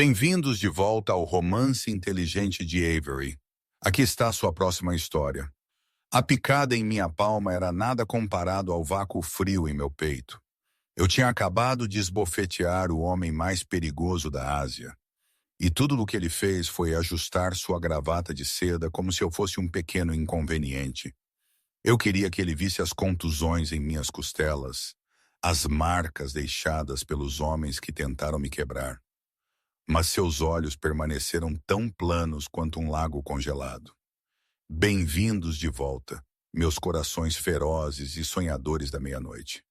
Bem-vindos de volta ao Romance Inteligente de Avery. Aqui está sua próxima história. A picada em minha palma era nada comparado ao vácuo frio em meu peito. Eu tinha acabado de esbofetear o homem mais perigoso da Ásia. E tudo o que ele fez foi ajustar sua gravata de seda como se eu fosse um pequeno inconveniente. Eu queria que ele visse as contusões em minhas costelas, as marcas deixadas pelos homens que tentaram me quebrar. Mas seus olhos permaneceram tão planos quanto um lago congelado. Bem-vindos de volta, meus corações ferozes e sonhadores da meia-noite.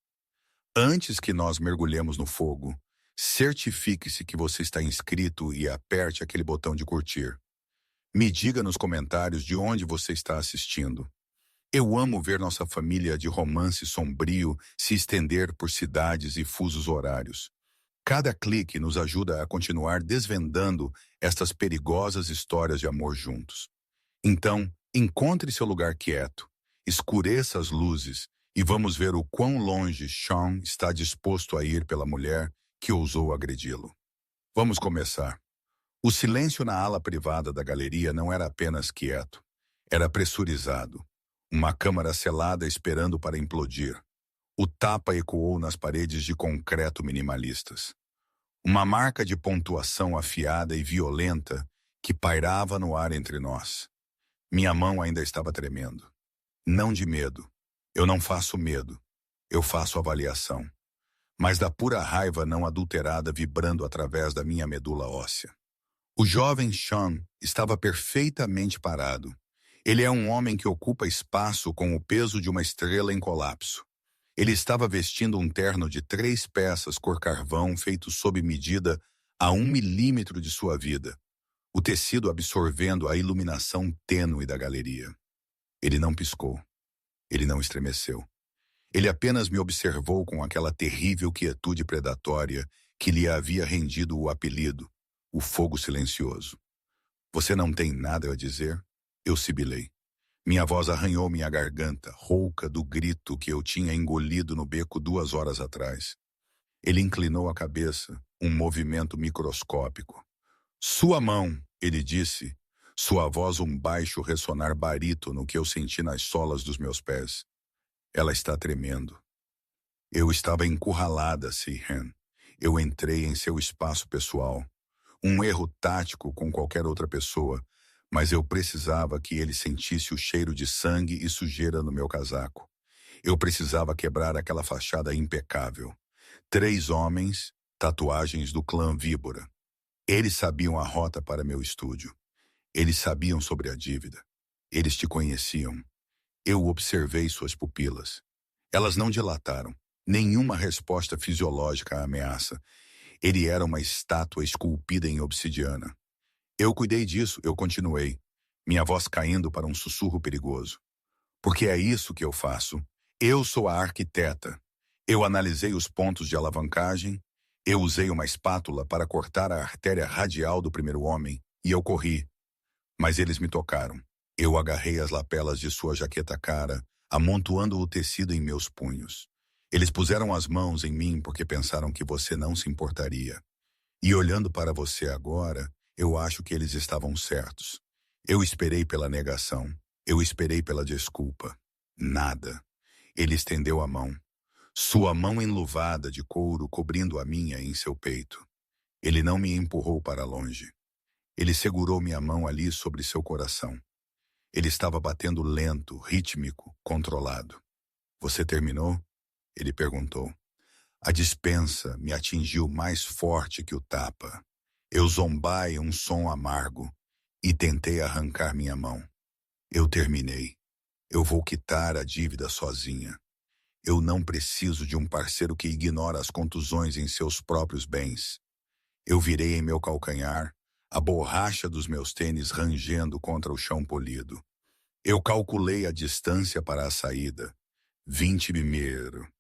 Antes que nós mergulhemos no fogo, certifique-se que você está inscrito e aperte aquele botão de curtir. Me diga nos comentários de onde você está assistindo. Eu amo ver nossa família de romance sombrio se estender por cidades e fusos horários. Cada clique nos ajuda a continuar desvendando estas perigosas histórias de amor juntos. Então, encontre seu lugar quieto, escureça as luzes e vamos ver o quão longe Sean está disposto a ir pela mulher que ousou agredi-lo. Vamos começar. O silêncio na ala privada da galeria não era apenas quieto, era pressurizado. Uma câmara selada esperando para implodir. O tapa ecoou nas paredes de concreto minimalistas. Uma marca de pontuação afiada e violenta que pairava no ar entre nós. Minha mão ainda estava tremendo. Não de medo. Eu não faço medo. Eu faço avaliação. Mas da pura raiva não adulterada vibrando através da minha medula óssea. O jovem Sean estava perfeitamente parado. Ele é um homem que ocupa espaço com o peso de uma estrela em colapso. Ele estava vestindo um terno de 3 peças cor carvão feito sob medida a 1 milímetro de sua vida, o tecido absorvendo a iluminação tênue da galeria. Ele não piscou. Ele não estremeceu. Ele apenas me observou com aquela terrível quietude predatória que lhe havia rendido o apelido, o fogo silencioso. Você não tem nada a dizer? Eu sibilei. Minha voz arranhou minha garganta, rouca do grito que eu tinha engolido no beco 2 horas atrás. Ele inclinou a cabeça, um movimento microscópico. Sua mão, ele disse, sua voz um baixo ressonar barítono que eu senti nas solas dos meus pés. Ela está tremendo. Eu estava encurralada, Sihan. Eu entrei em seu espaço pessoal. Um erro tático com qualquer outra pessoa, mas eu precisava que ele sentisse o cheiro de sangue e sujeira no meu casaco. Eu precisava quebrar aquela fachada impecável. 3 homens, tatuagens do clã Víbora. Eles sabiam a rota para meu estúdio. Eles sabiam sobre a dívida. Eles te conheciam. Eu observei suas pupilas. Elas não dilataram. Nenhuma resposta fisiológica à ameaça. Ele era uma estátua esculpida em obsidiana. Eu cuidei disso, eu continuei, minha voz caindo para um sussurro perigoso. Porque é isso que eu faço. Eu sou a arquiteta. Eu analisei os pontos de alavancagem, eu usei uma espátula para cortar a artéria radial do primeiro homem, e eu corri. Mas eles me tocaram. Eu agarrei as lapelas de sua jaqueta cara, amontoando o tecido em meus punhos. Eles puseram as mãos em mim porque pensaram que você não se importaria. E olhando para você agora, eu acho que eles estavam certos. Eu esperei pela negação. Eu esperei pela desculpa. Nada. Ele estendeu a mão. Sua mão enluvada de couro cobrindo a minha em seu peito. Ele não me empurrou para longe. Ele segurou minha mão ali sobre seu coração. Ele estava batendo lento, rítmico, controlado. Você terminou? Ele perguntou. A dispensa me atingiu mais forte que o tapa. Eu zombai um som amargo e tentei arrancar minha mão. Eu terminei. Eu vou quitar a dívida sozinha. Eu não preciso de um parceiro que ignora as contusões em seus próprios bens. Eu virei em meu calcanhar, a borracha dos meus tênis rangendo contra o chão polido. Eu calculei a distância para a saída. 20 mimeiro.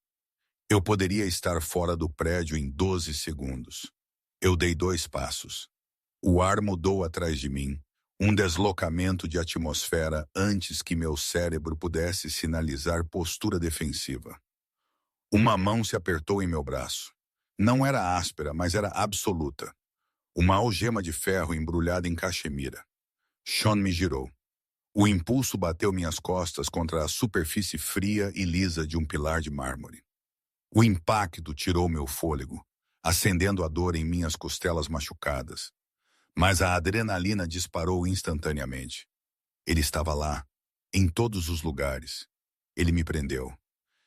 Eu poderia estar fora do prédio em 12 segundos. Eu dei 2 passos. O ar mudou atrás de mim, um deslocamento de atmosfera antes que meu cérebro pudesse sinalizar postura defensiva. Uma mão se apertou em meu braço. Não era áspera, mas era absoluta. Uma algema de ferro embrulhada em cachemira. Sean me girou. O impulso bateu minhas costas contra a superfície fria e lisa de um pilar de mármore. O impacto tirou meu fôlego, acendendo a dor em minhas costelas machucadas. Mas a adrenalina disparou instantaneamente. Ele estava lá, em todos os lugares. Ele me prendeu.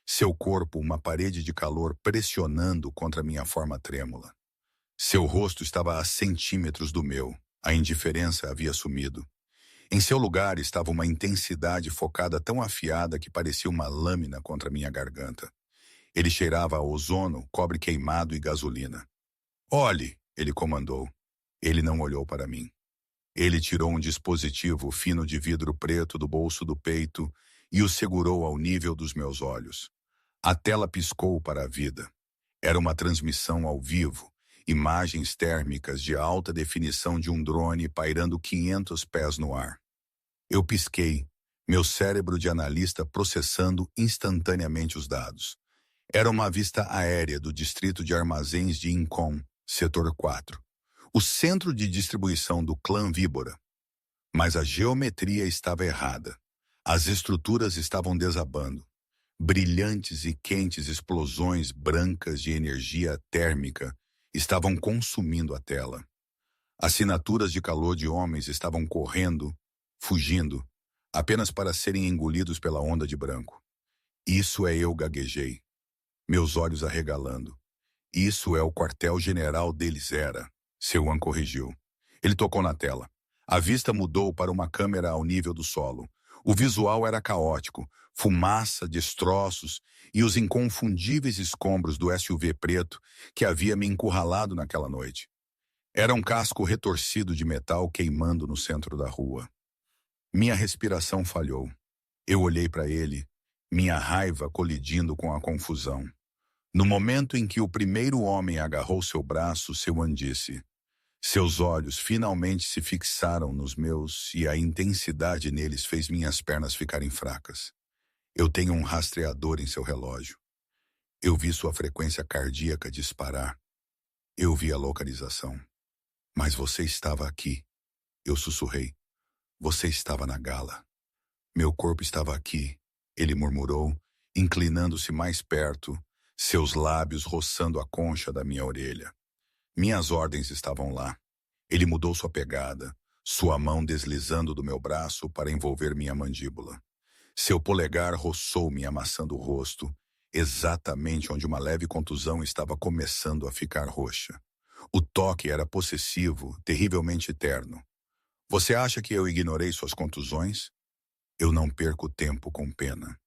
Seu corpo, uma parede de calor pressionando contra minha forma trêmula. Seu rosto estava a centímetros do meu. A indiferença havia sumido. Em seu lugar estava uma intensidade focada tão afiada que parecia uma lâmina contra minha garganta. Ele cheirava a ozono, cobre queimado e gasolina. "Olhe", ele comandou. Ele não olhou para mim. Ele tirou um dispositivo fino de vidro preto do bolso do peito e o segurou ao nível dos meus olhos. A tela piscou para a vida. Era uma transmissão ao vivo, imagens térmicas de alta definição de um drone pairando 500 pés no ar. Eu pisquei, meu cérebro de analista processando instantaneamente os dados. Era uma vista aérea do distrito de armazéns de Incon, setor 4. O centro de distribuição do clã Víbora. Mas a geometria estava errada. As estruturas estavam desabando. Brilhantes e quentes explosões brancas de energia térmica estavam consumindo a tela. Assinaturas de calor de homens estavam correndo, fugindo, apenas para serem engolidos pela onda de branco. "Isso é", eu gaguejei, meus olhos arregalando. "Isso é o quartel-general deles era", Seuan corrigiu. Ele tocou na tela. A vista mudou para uma câmera ao nível do solo. O visual era caótico, fumaça, destroços e os inconfundíveis escombros do SUV preto que havia me encurralado naquela noite. Era um casco retorcido de metal queimando no centro da rua. Minha respiração falhou. Eu olhei para ele, minha raiva colidindo com a confusão. No momento em que o primeiro homem agarrou seu braço, Seuan disse: "Seus olhos finalmente se fixaram nos meus e a intensidade neles fez minhas pernas ficarem fracas. Eu tenho um rastreador em seu relógio. Eu vi sua frequência cardíaca disparar. Eu vi a localização. Mas você estava aqui", eu sussurrei. "Você estava na gala." "Meu corpo estava aqui", ele murmurou, inclinando-se mais perto, seus lábios roçando a concha da minha orelha. Minhas ordens estavam lá. Ele mudou sua pegada, sua mão deslizando do meu braço para envolver minha mandíbula. Seu polegar roçou-me amassando o rosto, exatamente onde uma leve contusão estava começando a ficar roxa. O toque era possessivo, terrivelmente terno. "Você acha que eu ignorei suas contusões? Eu não perco tempo com pena.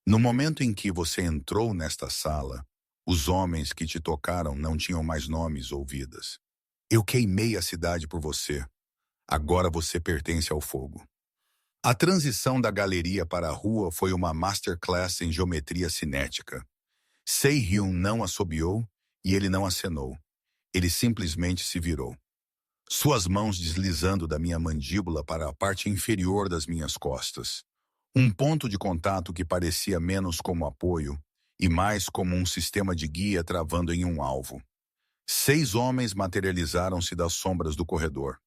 No momento em que você entrou nesta sala, os homens que te tocaram não tinham mais nomes ou vidas. Eu queimei a cidade por você. Agora você pertence ao fogo." A transição da galeria para a rua foi uma masterclass em geometria cinética. Se-hyun não assobiou e ele não acenou. Ele simplesmente se virou. Suas mãos deslizando da minha mandíbula para a parte inferior das minhas costas. Um ponto de contato que parecia menos como apoio e mais como um sistema de guia travando em um alvo. 6 homens materializaram-se das sombras do corredor.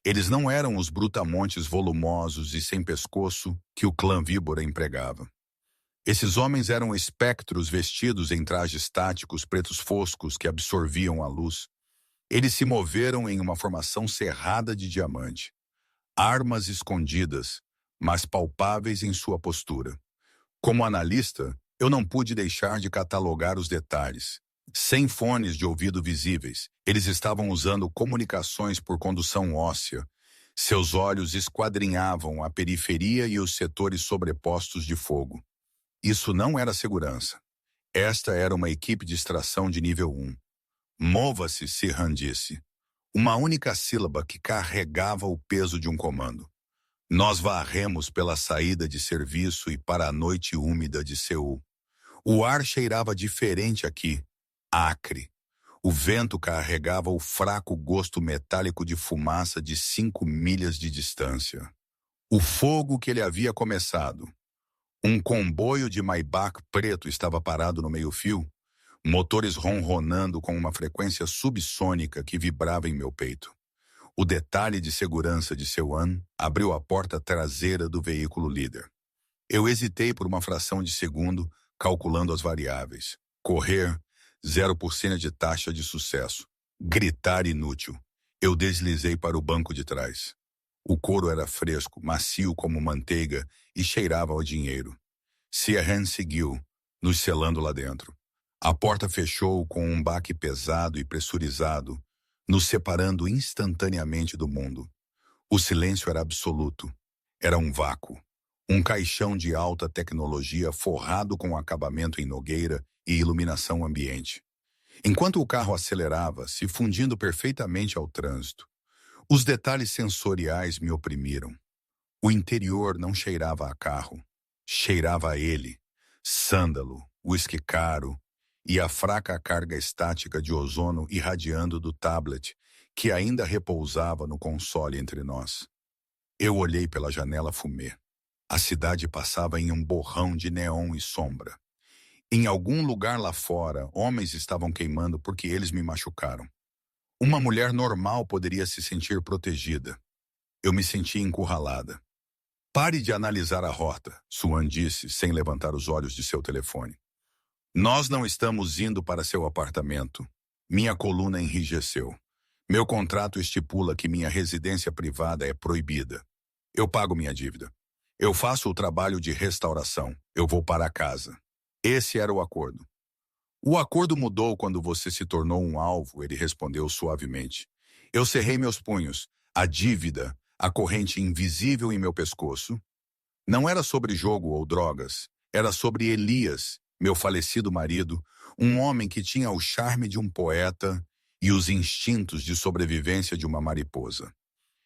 Eles não eram os brutamontes volumosos e sem pescoço que o clã Víbora empregava. Esses homens eram espectros vestidos em trajes táticos pretos foscos que absorviam a luz. Eles se moveram em uma formação cerrada de diamante. Armas escondidas, mas palpáveis em sua postura. Como analista, eu não pude deixar de catalogar os detalhes. Sem fones de ouvido visíveis, eles estavam usando comunicações por condução óssea. Seus olhos esquadrinhavam a periferia e os setores sobrepostos de fogo. Isso não era segurança. Esta era uma equipe de extração de nível 1. "Mova-se", Sirhan disse. Uma única sílaba que carregava o peso de um comando. Nós varremos pela saída de serviço e para a noite úmida de Seul. O ar cheirava diferente aqui, acre. O vento carregava o fraco gosto metálico de fumaça de 5 milhas de distância. O fogo que ele havia começado. Um comboio de Maybach preto estava parado no meio-fio. motores ronronando com uma frequência subsônica que vibrava em meu peito. O detalhe de segurança de Seo-An abriu a porta traseira do veículo líder. Eu hesitei por uma fração de segundo, calculando as variáveis. Correr, 0% de taxa de sucesso. Gritar inútil. Eu deslizei para o banco de trás. O couro era fresco, macio como manteiga e cheirava ao dinheiro. Seo-An seguiu, nos selando lá dentro. A porta fechou com um baque pesado e pressurizado, nos separando instantaneamente do mundo. O silêncio era absoluto. Era um vácuo. Um caixão de alta tecnologia forrado com acabamento em nogueira e iluminação ambiente. Enquanto o carro acelerava, se fundindo perfeitamente ao trânsito, os detalhes sensoriais me oprimiram. O interior não cheirava a carro. Cheirava a ele. Sândalo, uísque caro e a fraca carga estática de ozono irradiando do tablet, que ainda repousava no console entre nós. Eu olhei pela janela fumê. A cidade passava em um borrão de neon e sombra. Em algum lugar lá fora, homens estavam queimando porque eles me machucaram. Uma mulher normal poderia se sentir protegida. Eu me senti encurralada. Pare de analisar a rota, Soo-An disse, sem levantar os olhos de seu telefone. Nós não estamos indo para seu apartamento. Minha coluna enrijeceu. Meu contrato estipula que minha residência privada é proibida. Eu pago minha dívida. Eu faço o trabalho de restauração. Eu vou para casa. Esse era o acordo. O acordo mudou quando você se tornou um alvo, ele respondeu suavemente. Eu cerrei meus punhos. A dívida, a corrente invisível em meu pescoço. Não era sobre jogo ou drogas. Era sobre Elias, meu falecido marido, um homem que tinha o charme de um poeta e os instintos de sobrevivência de uma mariposa.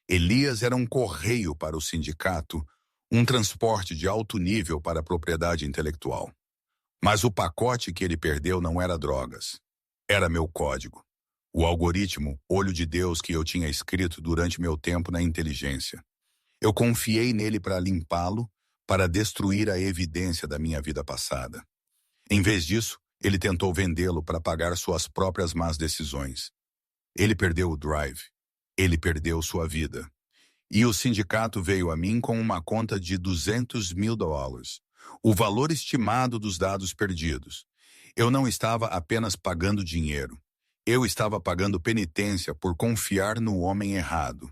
Elias era um correio para o sindicato, um transporte de alto nível para a propriedade intelectual. Mas o pacote que ele perdeu não era drogas. Era meu código. O algoritmo, olho de Deus que eu tinha escrito durante meu tempo na inteligência. Eu confiei nele para limpá-lo, para destruir a evidência da minha vida passada. Em vez disso, ele tentou vendê-lo para pagar suas próprias más decisões. Ele perdeu o drive. Ele perdeu sua vida. E o sindicato veio a mim com uma conta de $200 mil, o valor estimado dos dados perdidos. Eu não estava apenas pagando dinheiro. Eu estava pagando penitência por confiar no homem errado.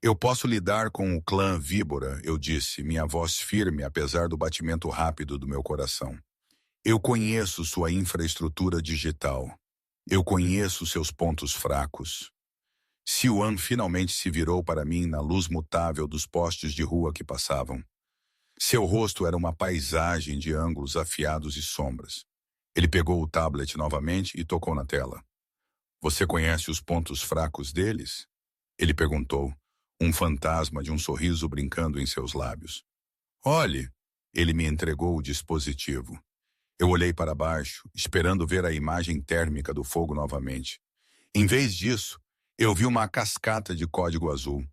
Eu posso lidar com o clã Víbora, eu disse, minha voz firme apesar do batimento rápido do meu coração. Eu conheço sua infraestrutura digital. Eu conheço seus pontos fracos. Seo-An finalmente se virou para mim na luz mutável dos postes de rua que passavam. Seu rosto era uma paisagem de ângulos afiados e sombras. Ele pegou o tablet novamente e tocou na tela. Você conhece os pontos fracos deles? Ele perguntou, um fantasma de um sorriso brincando em seus lábios. Olhe, ele me entregou o dispositivo. Eu olhei para baixo, esperando ver a imagem térmica do fogo novamente. Em vez disso, eu vi uma cascata de código azul.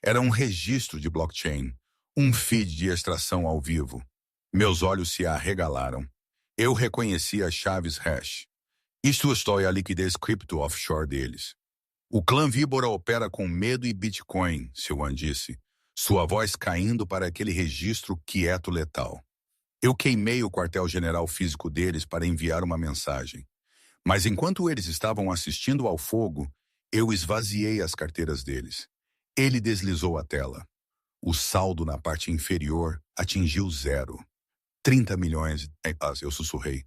Era um registro de blockchain, um feed de extração ao vivo. Meus olhos se arregalaram. Eu reconheci as chaves hash. Isto é a liquidez cripto offshore deles. O clã Víbora opera com medo e Bitcoin, Seo-An disse, sua voz caindo para aquele registro quieto letal. Eu queimei o quartel-general físico deles para enviar uma mensagem. Mas enquanto eles estavam assistindo ao fogo, eu esvaziei as carteiras deles. Ele deslizou a tela. O saldo na parte inferior atingiu 0. 30 milhões, eu sussurrei.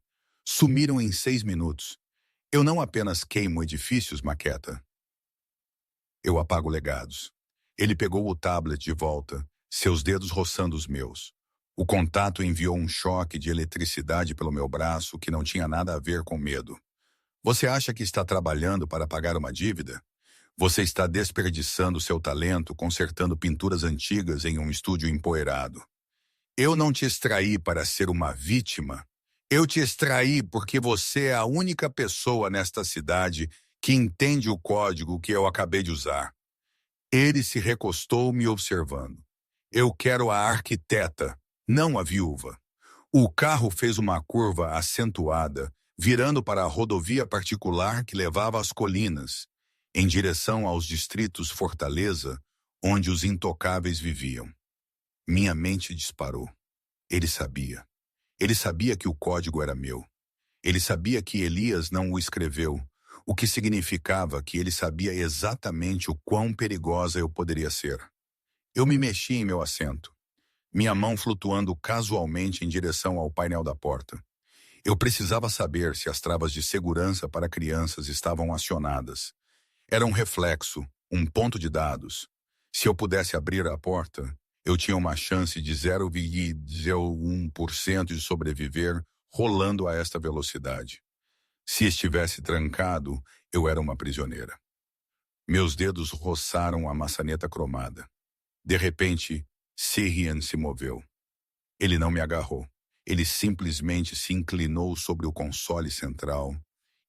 Sumiram em 6 minutos. Eu não apenas queimo edifícios, Maqueta. Eu apago legados. Ele pegou o tablet de volta, seus dedos roçando os meus. O contato enviou um choque de eletricidade pelo meu braço que não tinha nada a ver com medo. Você acha que está trabalhando para pagar uma dívida? Você está desperdiçando seu talento consertando pinturas antigas em um estúdio empoeirado. Eu não te extraí para ser uma vítima. Eu te extraí porque você é a única pessoa nesta cidade que entende o código que eu acabei de usar. Ele se recostou me observando. Eu quero a arquiteta, não a viúva. O carro fez uma curva acentuada, virando para a rodovia particular que levava às colinas, em direção aos distritos Fortaleza, onde os intocáveis viviam. Minha mente disparou. Ele sabia. Ele sabia que o código era meu. Ele sabia que Elias não o escreveu, o que significava que ele sabia exatamente o quão perigosa eu poderia ser. Eu me mexi em meu assento, minha mão flutuando casualmente em direção ao painel da porta. Eu precisava saber se as travas de segurança para crianças estavam acionadas. Era um reflexo, um ponto de dados. Se eu pudesse abrir a porta, eu tinha uma chance de 0,01% de sobreviver rolando a esta velocidade. Se estivesse trancado, eu era uma prisioneira. Meus dedos roçaram a maçaneta cromada. De repente, Sirian se moveu. Ele não me agarrou. Ele simplesmente se inclinou sobre o console central,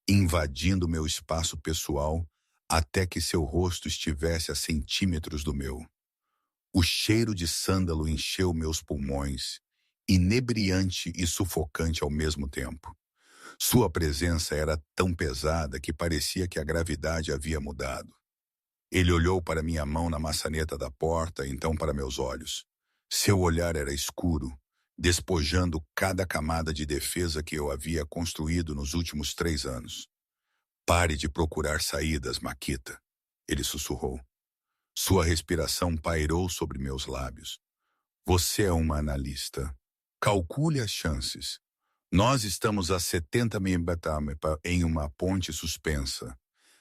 invadindo meu espaço pessoal até que seu rosto estivesse a centímetros do meu. O cheiro de sândalo encheu meus pulmões, inebriante e sufocante ao mesmo tempo. Sua presença era tão pesada que parecia que a gravidade havia mudado. Ele olhou para minha mão na maçaneta da porta, então para meus olhos. Seu olhar era escuro, despojando cada camada de defesa que eu havia construído nos últimos 3 anos. Pare de procurar saídas, Makita, ele sussurrou. Sua respiração pairou sobre meus lábios. Você é uma analista. Calcule as chances. Nós estamos a 70 mil em uma ponte suspensa.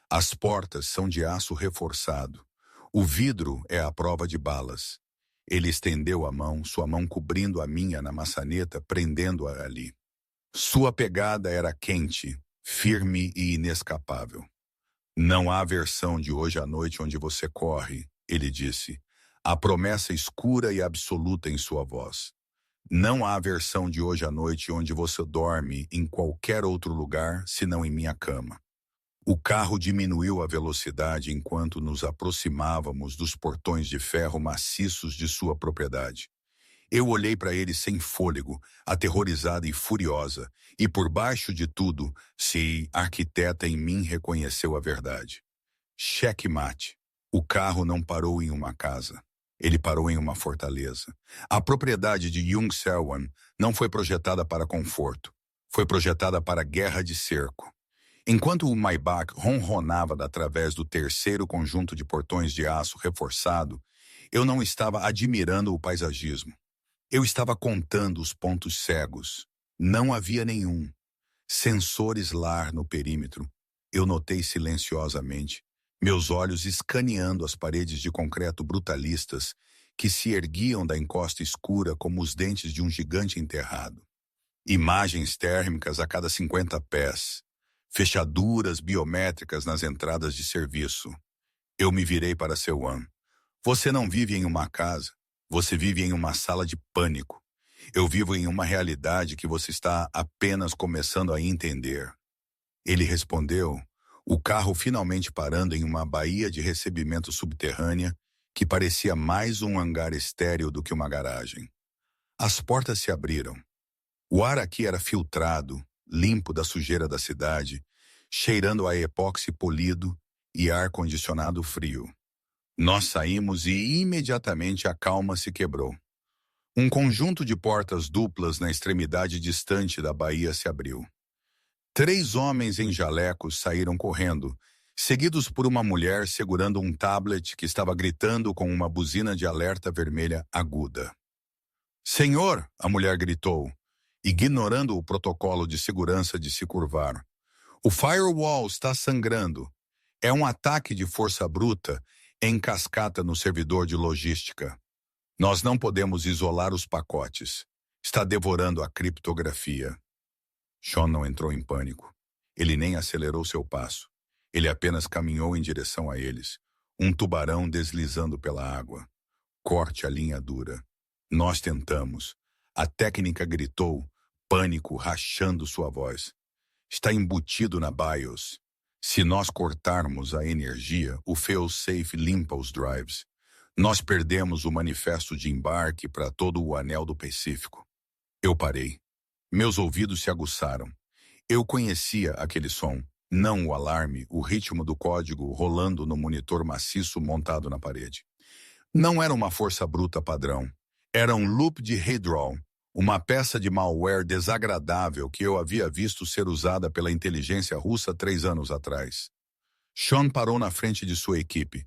As portas são de aço reforçado. O vidro é a prova de balas. Ele estendeu a mão, sua mão cobrindo a minha na maçaneta, prendendo-a ali. Sua pegada era quente, firme e inescapável. Não há versão de hoje à noite onde você corre, ele disse. A promessa escura e absoluta em sua voz. Não há versão de hoje à noite onde você dorme em qualquer outro lugar senão em minha cama. O carro diminuiu a velocidade enquanto nos aproximávamos dos portões de ferro maciços de sua propriedade. Eu olhei para ele sem fôlego, aterrorizada e furiosa, e por baixo de tudo, se arquiteta em mim reconheceu a verdade. Checkmate. O carro não parou em uma casa. Ele parou em uma fortaleza. A propriedade de Jung-Selwan não foi projetada para conforto. Foi projetada para guerra de cerco. Enquanto o Maybach ronronava através do terceiro conjunto de portões de aço reforçado, eu não estava admirando o paisagismo. Eu estava contando os pontos cegos. Não havia nenhum. Sensores LAR no perímetro. Eu notei silenciosamente, meus olhos escaneando as paredes de concreto brutalistas que se erguiam da encosta escura como os dentes de um gigante enterrado. Imagens térmicas a cada 50 pés. Fechaduras biométricas nas entradas de serviço. Eu me virei para Selwan. Você não vive em uma casa. Você vive em uma sala de pânico. Eu vivo em uma realidade que você está apenas começando a entender. Ele respondeu, o carro finalmente parando em uma baía de recebimento subterrânea que parecia mais um hangar estéril do que uma garagem. As portas se abriram. O ar aqui era filtrado, limpo da sujeira da cidade, cheirando a epóxi polido e ar-condicionado frio. Nós saímos e imediatamente a calma se quebrou. Um conjunto de portas duplas na extremidade distante da baía se abriu. 3 homens em jalecos saíram correndo, seguidos por uma mulher segurando um tablet que estava gritando com uma buzina de alerta vermelha aguda. Senhor, a mulher gritou, ignorando o protocolo de segurança de se curvar. O firewall está sangrando. É um ataque de força bruta em cascata no servidor de logística. Nós não podemos isolar os pacotes. Está devorando a criptografia. Sean não entrou em pânico. Ele nem acelerou seu passo. Ele apenas caminhou em direção a eles. Um tubarão deslizando pela água. Corte a linha dura. Nós tentamos. A técnica gritou, pânico rachando sua voz. Está embutido na BIOS. Se nós cortarmos a energia, o fail-safe limpa os drives. Nós perdemos o manifesto de embarque para todo o anel do Pacífico. Eu parei. Meus ouvidos se aguçaram. Eu conhecia aquele som, não o alarme, o ritmo do código rolando no monitor maciço montado na parede. Não era uma força bruta padrão. Era um loop de redraw, uma peça de malware desagradável que eu havia visto ser usada pela inteligência russa 3 anos atrás. Sean parou na frente de sua equipe.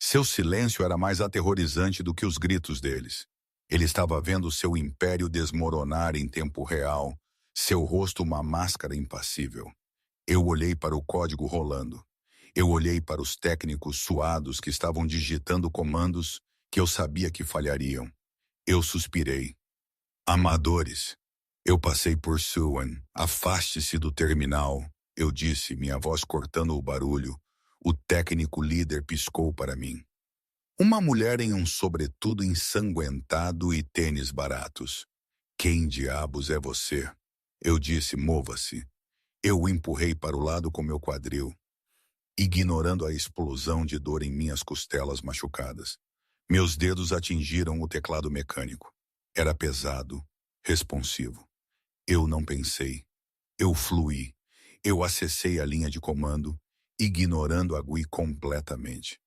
Seu silêncio era mais aterrorizante do que os gritos deles. Ele estava vendo seu império desmoronar em tempo real, seu rosto uma máscara impassível. Eu olhei para o código rolando. Eu olhei para os técnicos suados que estavam digitando comandos que eu sabia que falhariam. Eu suspirei. Amadores. Eu passei por Suan. Afaste-se do terminal, eu disse, minha voz cortando o barulho. O técnico líder piscou para mim. Uma mulher em um sobretudo ensanguentado e tênis baratos. Quem diabos é você? Eu disse, mova-se. Eu o empurrei para o lado com meu quadril, ignorando a explosão de dor em minhas costelas machucadas. Meus dedos atingiram o teclado mecânico. Era pesado, responsivo. Eu não pensei. Eu fluí. Eu acessei a linha de comando, ignorando a GUI completamente.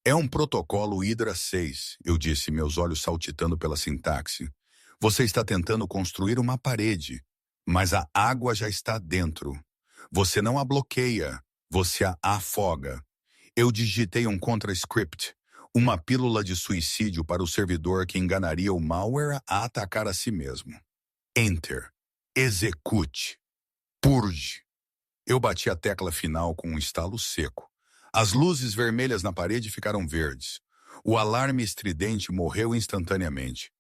É um protocolo Hydra 6, eu disse, meus olhos saltitando pela sintaxe. Você está tentando construir uma parede, mas a água já está dentro. Você não a bloqueia, você a afoga. Eu digitei um contra-script, uma pílula de suicídio para o servidor que enganaria o malware a atacar a si mesmo. Enter. Execute. Purge. Eu bati a tecla final com um estalo seco. As luzes vermelhas na parede ficaram verdes. O alarme estridente morreu instantaneamente.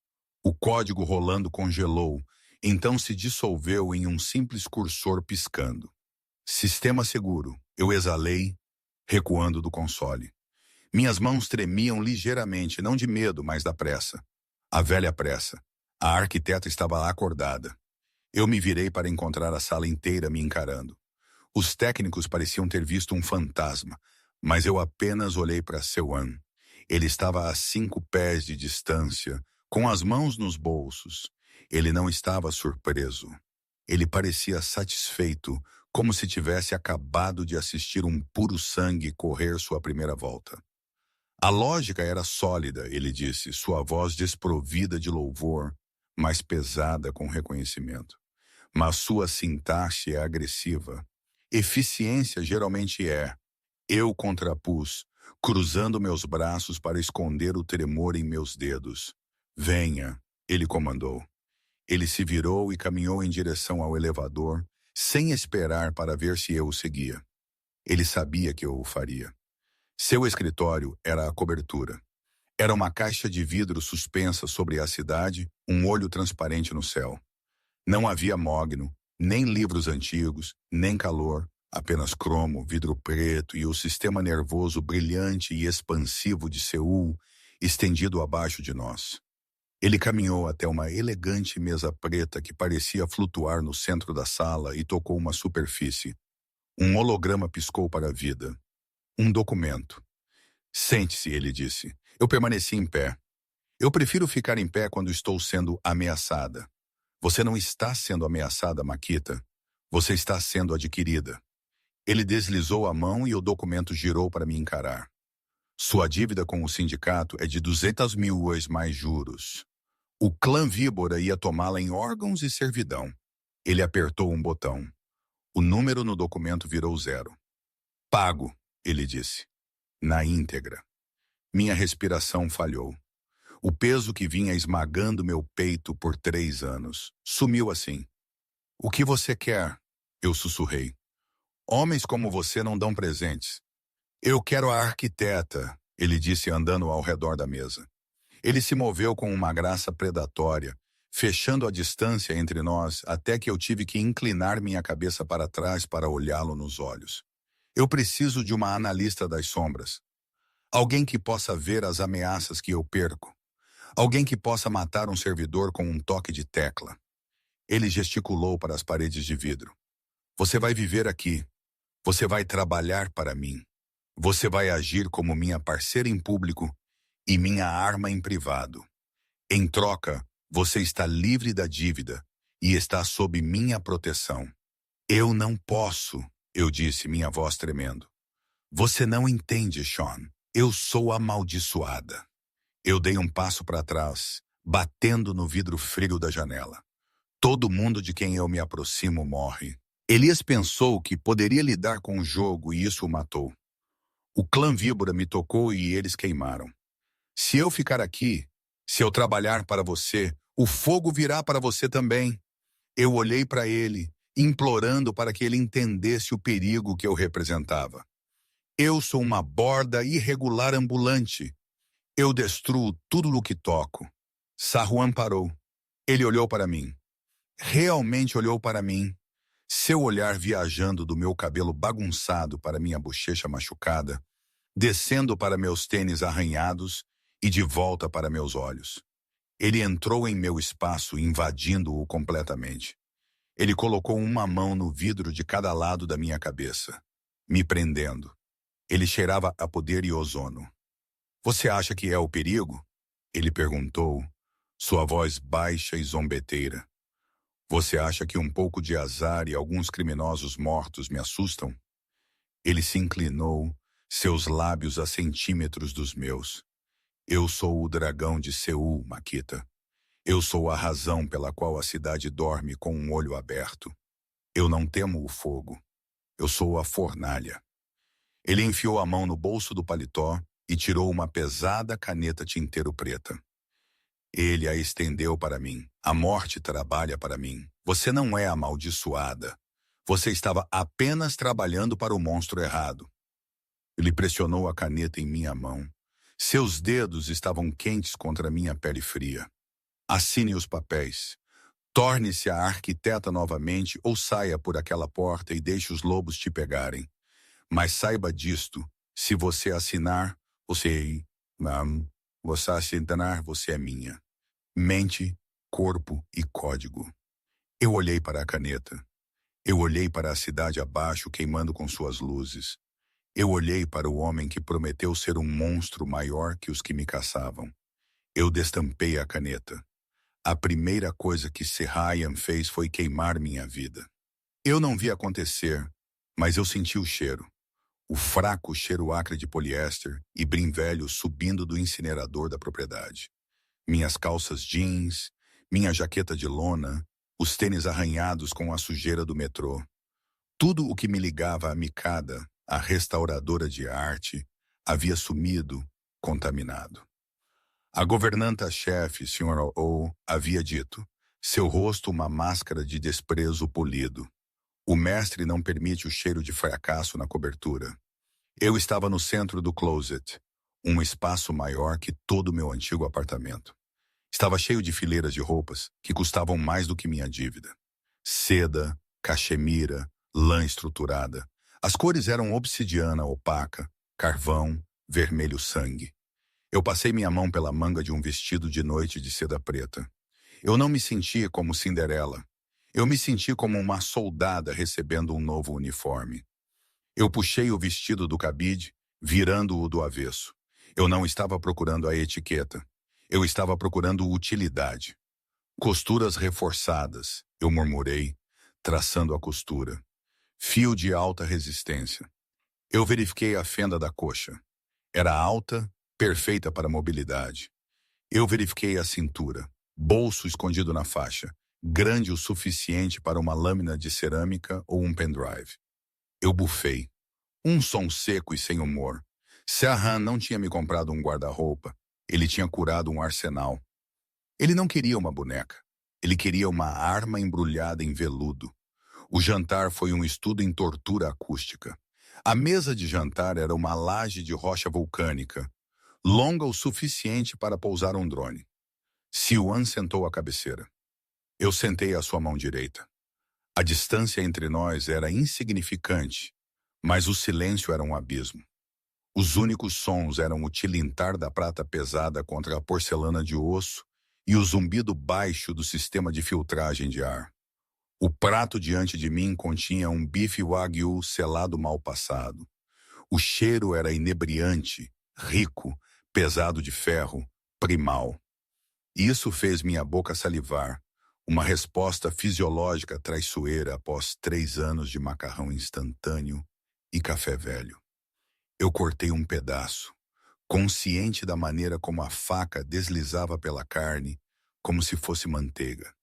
O código rolando congelou, então se dissolveu em um simples cursor piscando. Sistema seguro. Eu exalei, recuando do console. Minhas mãos tremiam ligeiramente, não de medo, mas da pressa. A velha pressa. A arquiteta estava acordada. Eu me virei para encontrar a sala inteira me encarando. Os técnicos pareciam ter visto um fantasma, mas eu apenas olhei para Sewan. Ele estava a 5 pés de distância, com as mãos nos bolsos. Ele não estava surpreso. Ele parecia satisfeito, como se tivesse acabado de assistir um puro sangue correr sua primeira volta. A lógica era sólida, ele disse, sua voz desprovida de louvor, mas pesada com reconhecimento. Mas sua sintaxe é agressiva. Eficiência geralmente é. Eu contrapus, cruzando meus braços para esconder o tremor em meus dedos. Venha, ele comandou. Ele se virou e caminhou em direção ao elevador, sem esperar para ver se eu o seguia. Ele sabia que eu o faria. Seu escritório era a cobertura. Era uma caixa de vidro suspensa sobre a cidade, um olho transparente no céu. Não havia mogno, nem livros antigos, nem calor, apenas cromo, vidro preto e o sistema nervoso brilhante e expansivo de Seul estendido abaixo de nós. Ele caminhou até uma elegante mesa preta que parecia flutuar no centro da sala e tocou uma superfície. Um holograma piscou para a vida. Um documento. Sente-se, ele disse. Eu permaneci em pé. Eu prefiro ficar em pé quando estou sendo ameaçada. Você não está sendo ameaçada, Makita. Você está sendo adquirida. Ele deslizou a mão e o documento girou para me encarar. Sua dívida com o sindicato é de 200 mil UEs mais juros. O clã Víbora ia tomá-la em órgãos e servidão. Ele apertou um botão. O número no documento virou 0. Pago, ele disse. Na íntegra. Minha respiração falhou. O peso que vinha esmagando meu peito por 3 anos sumiu assim. O que você quer? Eu sussurrei. Homens como você não dão presentes. Eu quero a arquiteta, ele disse andando ao redor da mesa. Ele se moveu com uma graça predatória, fechando a distância entre nós até que eu tive que inclinar minha cabeça para trás para olhá-lo nos olhos. Eu preciso de uma analista das sombras. Alguém que possa ver as ameaças que eu perco. Alguém que possa matar um servidor com um toque de tecla. Ele gesticulou para as paredes de vidro. Você vai viver aqui. Você vai trabalhar para mim. Você vai agir como minha parceira em público e minha arma em privado. Em troca, você está livre da dívida e está sob minha proteção. Eu não posso, eu disse, minha voz tremendo. Você não entende, Sean. Eu sou amaldiçoada. Eu dei um passo para trás, batendo no vidro frio da janela. Todo mundo de quem eu me aproximo morre. Elias pensou que poderia lidar com o jogo e isso o matou. O clã Víbora me tocou e eles queimaram. Se eu ficar aqui, se eu trabalhar para você, o fogo virá para você também. Eu olhei para ele, implorando para que ele entendesse o perigo que eu representava. Eu sou uma borda irregular ambulante. Eu destruo tudo no que toco. Saruman parou. Ele olhou para mim. Realmente olhou para mim. Seu olhar viajando do meu cabelo bagunçado para minha bochecha machucada, descendo para meus tênis arranhados e de volta para meus olhos. Ele entrou em meu espaço, invadindo-o completamente. Ele colocou uma mão no vidro de cada lado da minha cabeça, me prendendo. Ele cheirava a poder e ozono. Você acha que é o perigo? Ele perguntou, sua voz baixa e zombeteira. Você acha que um pouco de azar e alguns criminosos mortos me assustam? Ele se inclinou, seus lábios a centímetros dos meus. Eu sou o dragão de Seul, Makita. Eu sou a razão pela qual a cidade dorme com um olho aberto. Eu não temo o fogo. Eu sou a fornalha. Ele enfiou a mão no bolso do paletó e tirou uma pesada caneta tinteiro preta. Ele a estendeu para mim. A morte trabalha para mim. Você não é amaldiçoada. Você estava apenas trabalhando para o monstro errado. Ele pressionou a caneta em minha mão. Seus dedos estavam quentes contra minha pele fria. Assine os papéis. Torne-se a arquiteta novamente ou saia por aquela porta e deixe os lobos te pegarem. Mas saiba disto, se você assinar, você é minha. Mente, corpo e código. Eu olhei para a caneta. Eu olhei para a cidade abaixo queimando com suas luzes. Eu olhei para o homem que prometeu ser um monstro maior que os que me caçavam. Eu destampei a caneta. A primeira coisa que Serrayan fez foi queimar minha vida. Eu não vi acontecer, mas eu senti o cheiro. O fraco cheiro acre de poliéster e brim velho subindo do incinerador da propriedade. Minhas calças jeans, minha jaqueta de lona, os tênis arranhados com a sujeira do metrô. Tudo o que me ligava à Mikada, a restauradora de arte, havia sumido, contaminado. A governanta-chefe, Sra. O, havia dito, seu rosto uma máscara de desprezo polido. O mestre não permite o cheiro de fracasso na cobertura. Eu estava no centro do closet, um espaço maior que todo o meu antigo apartamento. Estava cheio de fileiras de roupas que custavam mais do que minha dívida. Seda, cachemira, lã estruturada. As cores eram obsidiana opaca, carvão, vermelho sangue. Eu passei minha mão pela manga de um vestido de noite de seda preta. Eu não me sentia como Cinderela. Eu me senti como uma soldada recebendo um novo uniforme. Eu puxei o vestido do cabide, virando-o do avesso. Eu não estava procurando a etiqueta. Eu estava procurando utilidade. Costuras reforçadas, eu murmurei, traçando a costura. Fio de alta resistência. Eu verifiquei a fenda da coxa. Era alta, perfeita para mobilidade. Eu verifiquei a cintura. Bolso escondido na faixa. Grande o suficiente para uma lâmina de cerâmica ou um pendrive. Eu bufei. Um som seco e sem humor. Serran não tinha me comprado um guarda-roupa. Ele tinha curado um arsenal. Ele não queria uma boneca. Ele queria uma arma embrulhada em veludo. O jantar foi um estudo em tortura acústica. A mesa de jantar era uma laje de rocha vulcânica, longa o suficiente para pousar um drone. Siwan sentou à cabeceira. Eu sentei à sua mão direita. A distância entre nós era insignificante, mas o silêncio era um abismo. Os únicos sons eram o tilintar da prata pesada contra a porcelana de osso e o zumbido baixo do sistema de filtragem de ar. O prato diante de mim continha um bife wagyu selado mal passado. O cheiro era inebriante, rico, pesado de ferro, primal. Isso fez minha boca salivar. Uma resposta fisiológica traiçoeira após 3 anos de macarrão instantâneo e café velho. Eu cortei um pedaço, consciente da maneira como a faca deslizava pela carne, como se fosse manteiga.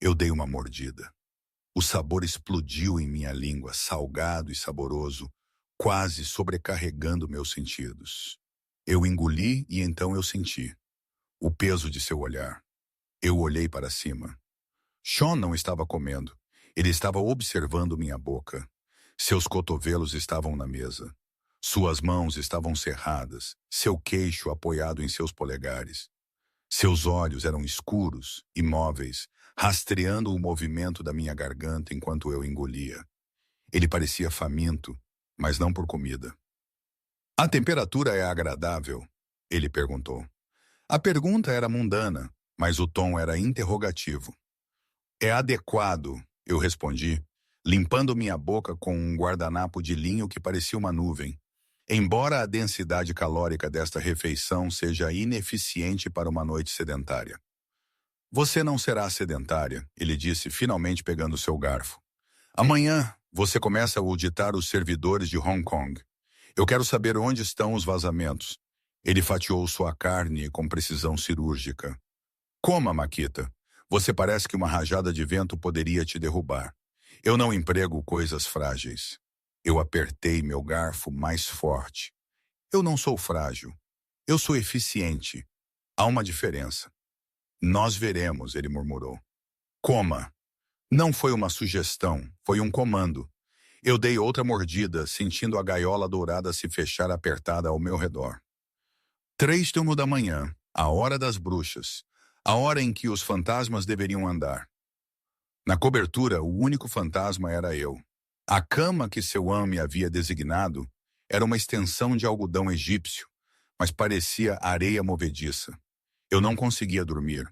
Eu dei uma mordida. O sabor explodiu em minha língua, salgado e saboroso, quase sobrecarregando meus sentidos. Eu engoli e então eu senti o peso de seu olhar. Eu olhei para cima. Sean não estava comendo. Ele estava observando minha boca. Seus cotovelos estavam na mesa. Suas mãos estavam cerradas, seu queixo apoiado em seus polegares. Seus olhos eram escuros, imóveis, rastreando o movimento da minha garganta enquanto eu engolia. Ele parecia faminto, mas não por comida. A temperatura é agradável? Ele perguntou. A pergunta era mundana, mas o tom era interrogativo. É adequado, eu respondi, limpando minha boca com um guardanapo de linho que parecia uma nuvem. Embora a densidade calórica desta refeição seja ineficiente para uma noite sedentária. Você não será sedentária, ele disse, finalmente pegando seu garfo. Amanhã, você começa a auditar os servidores de Hong Kong. Eu quero saber onde estão os vazamentos. Ele fatiou sua carne com precisão cirúrgica. Coma, Makita. Você parece que uma rajada de vento poderia te derrubar. Eu não emprego coisas frágeis. Eu apertei meu garfo mais forte. Eu não sou frágil. Eu sou eficiente. Há uma diferença. Nós veremos, ele murmurou. Coma. Não foi uma sugestão, foi um comando. Eu dei outra mordida, sentindo a gaiola dourada se fechar apertada ao meu redor. 3h da manhã, a hora das bruxas, a hora em que os fantasmas deveriam andar. Na cobertura, o único fantasma era eu. A cama que Seuan me havia designado era uma extensão de algodão egípcio, mas parecia areia movediça. Eu não conseguia dormir.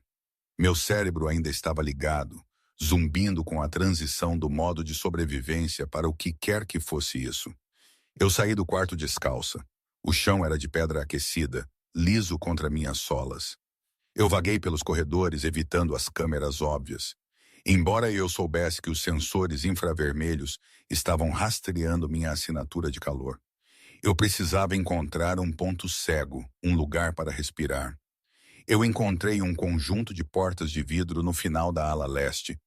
Meu cérebro ainda estava ligado, zumbindo com a transição do modo de sobrevivência para o que quer que fosse isso. Eu saí do quarto descalça. O chão era de pedra aquecida, liso contra minhas solas. Eu vaguei pelos corredores, evitando as câmeras óbvias. Embora eu soubesse que os sensores infravermelhos estavam rastreando minha assinatura de calor. Eu precisava encontrar um ponto cego, um lugar para respirar. Eu encontrei um conjunto de portas de vidro no final da ala leste.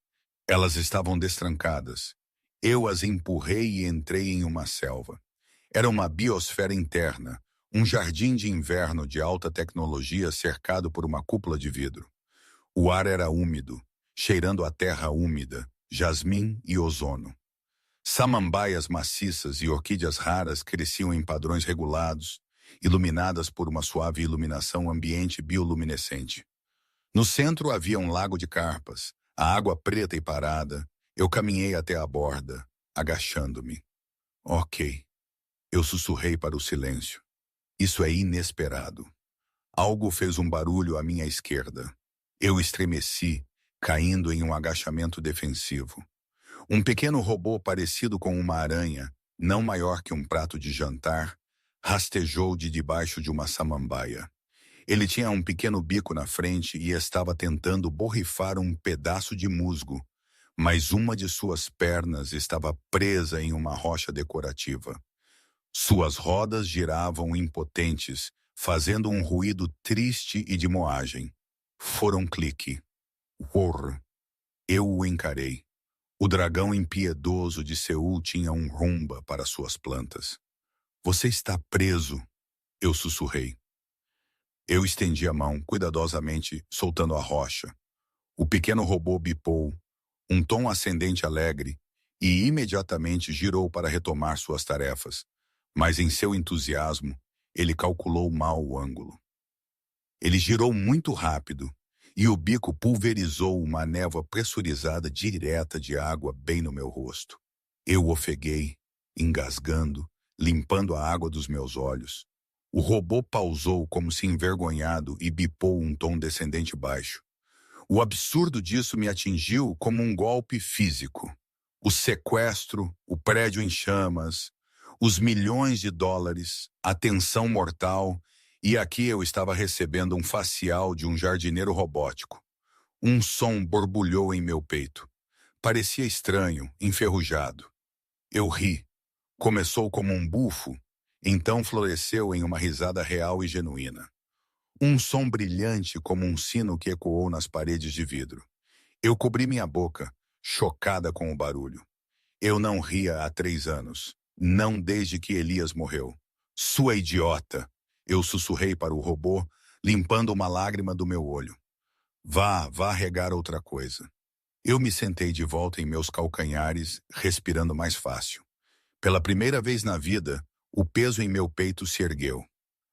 Elas estavam destrancadas. Eu as empurrei e entrei em uma selva. Era uma biosfera interna, um jardim de inverno de alta tecnologia cercado por uma cúpula de vidro. O ar era úmido, cheirando a terra úmida, jasmim e ozono. Samambaias maciças e orquídeas raras cresciam em padrões regulados, iluminadas por uma suave iluminação ambiente bioluminescente. No centro havia um lago de carpas, a água preta e parada. Eu caminhei até a borda, agachando-me. Ok. Eu sussurrei para o silêncio. Isso é inesperado. Algo fez um barulho à minha esquerda. Eu estremeci, caindo em um agachamento defensivo. Um pequeno robô parecido com uma aranha, não maior que um prato de jantar, rastejou de debaixo de uma samambaia. Ele tinha um pequeno bico na frente e estava tentando borrifar um pedaço de musgo, mas uma de suas pernas estava presa em uma rocha decorativa. Suas rodas giravam impotentes, fazendo um ruído triste e de moagem. Fora um clique. Horror. Eu o encarei. O dragão impiedoso de Seul tinha um rumba para suas plantas. Você está preso, eu sussurrei. Eu estendi a mão, cuidadosamente, soltando a rocha. O pequeno robô bipou, um tom ascendente alegre, e imediatamente girou para retomar suas tarefas. Mas em seu entusiasmo, ele calculou mal o ângulo. Ele girou muito rápido, e o bico pulverizou uma névoa pressurizada direta de água bem no meu rosto. Eu ofeguei, engasgando, limpando a água dos meus olhos. O robô pausou como se envergonhado e bipou um tom descendente baixo. O absurdo disso me atingiu como um golpe físico. O sequestro, o prédio em chamas, os milhões de dólares, a tensão mortal, e aqui eu estava recebendo um facial de um jardineiro robótico. Um som borbulhou em meu peito. Parecia estranho, enferrujado. Eu ri. Começou como um bufo, então floresceu em uma risada real e genuína. Um som brilhante como um sino que ecoou nas paredes de vidro. Eu cobri minha boca, chocada com o barulho. Eu não ria há 3 anos. Não desde que Elias morreu. Sua idiota! Eu sussurrei para o robô, limpando uma lágrima do meu olho. Vá regar outra coisa. Eu me sentei de volta em meus calcanhares, respirando mais fácil. Pela primeira vez na vida, o peso em meu peito se ergueu.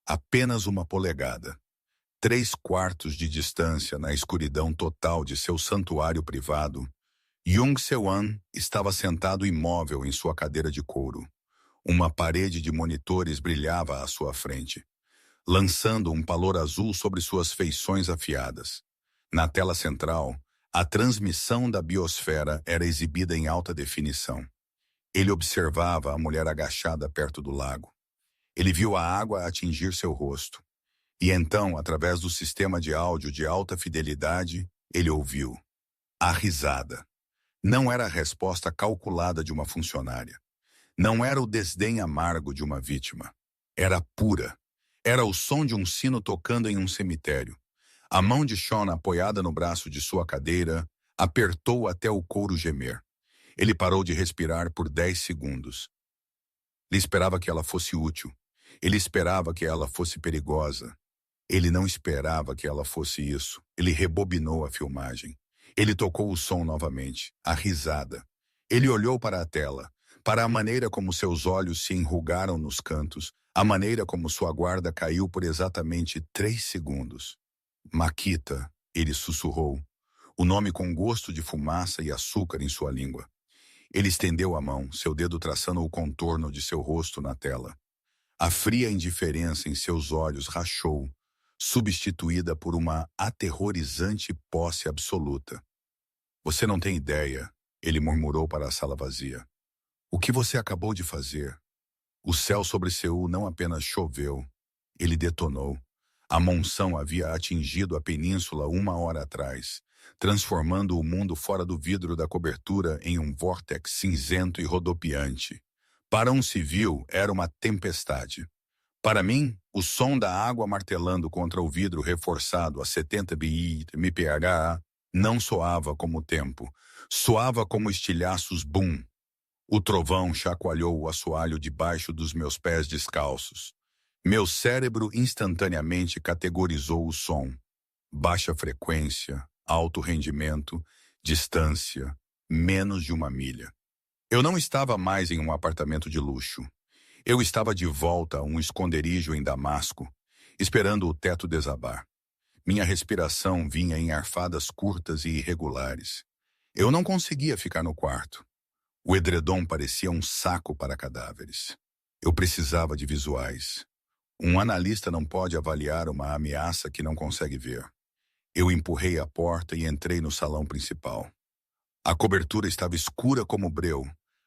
Apenas 1 polegada. 3/4 de distância na escuridão total de seu santuário privado, Jung Se-wan estava sentado imóvel em sua cadeira de couro. Uma parede de monitores brilhava à sua frente, lançando um palor azul sobre suas feições afiadas. Na tela central, a transmissão da biosfera era exibida em alta definição. Ele observava a mulher agachada perto do lago. Ele viu a água atingir seu rosto. E então, através do sistema de áudio de alta fidelidade, ele ouviu a risada. Não era a resposta calculada de uma funcionária. Não era o desdém amargo de uma vítima. Era pura. Era o som de um sino tocando em um cemitério. A mão de Sean, apoiada no braço de sua cadeira, apertou até o couro gemer. Ele parou de respirar por 10 segundos. Ele esperava que ela fosse útil. Ele esperava que ela fosse perigosa. Ele não esperava que ela fosse isso. Ele rebobinou a filmagem. Ele tocou o som novamente, a risada. Ele olhou para a tela, para a maneira como seus olhos se enrugaram nos cantos, a maneira como sua guarda caiu por exatamente 3 segundos. Makita, ele sussurrou, o nome com gosto de fumaça e açúcar em sua língua. Ele estendeu a mão, seu dedo traçando o contorno de seu rosto na tela. A fria indiferença em seus olhos rachou, substituída por uma aterrorizante posse absoluta. Você não tem ideia, ele murmurou para a sala vazia. O que você acabou de fazer? O céu sobre Seul não apenas choveu, ele detonou. A monção havia atingido a península 1 hora atrás, transformando o mundo fora do vidro da cobertura em um vórtex cinzento e rodopiante. Para um civil, era uma tempestade. Para mim, o som da água martelando contra o vidro reforçado a 70 mph não soava como tempo, soava como estilhaços boom. O trovão chacoalhou o assoalho debaixo dos meus pés descalços. Meu cérebro instantaneamente categorizou o som. Baixa frequência, alto rendimento, distância, menos de 1 milha. Eu não estava mais em um apartamento de luxo. Eu estava de volta a um esconderijo em Damasco, esperando o teto desabar. Minha respiração vinha em arfadas curtas e irregulares. Eu não conseguia ficar no quarto. O edredom parecia um saco para cadáveres. Eu precisava de visuais. Um analista não pode avaliar uma ameaça que não consegue ver. Eu empurrei a porta e entrei no salão principal. A cobertura estava escura como breu,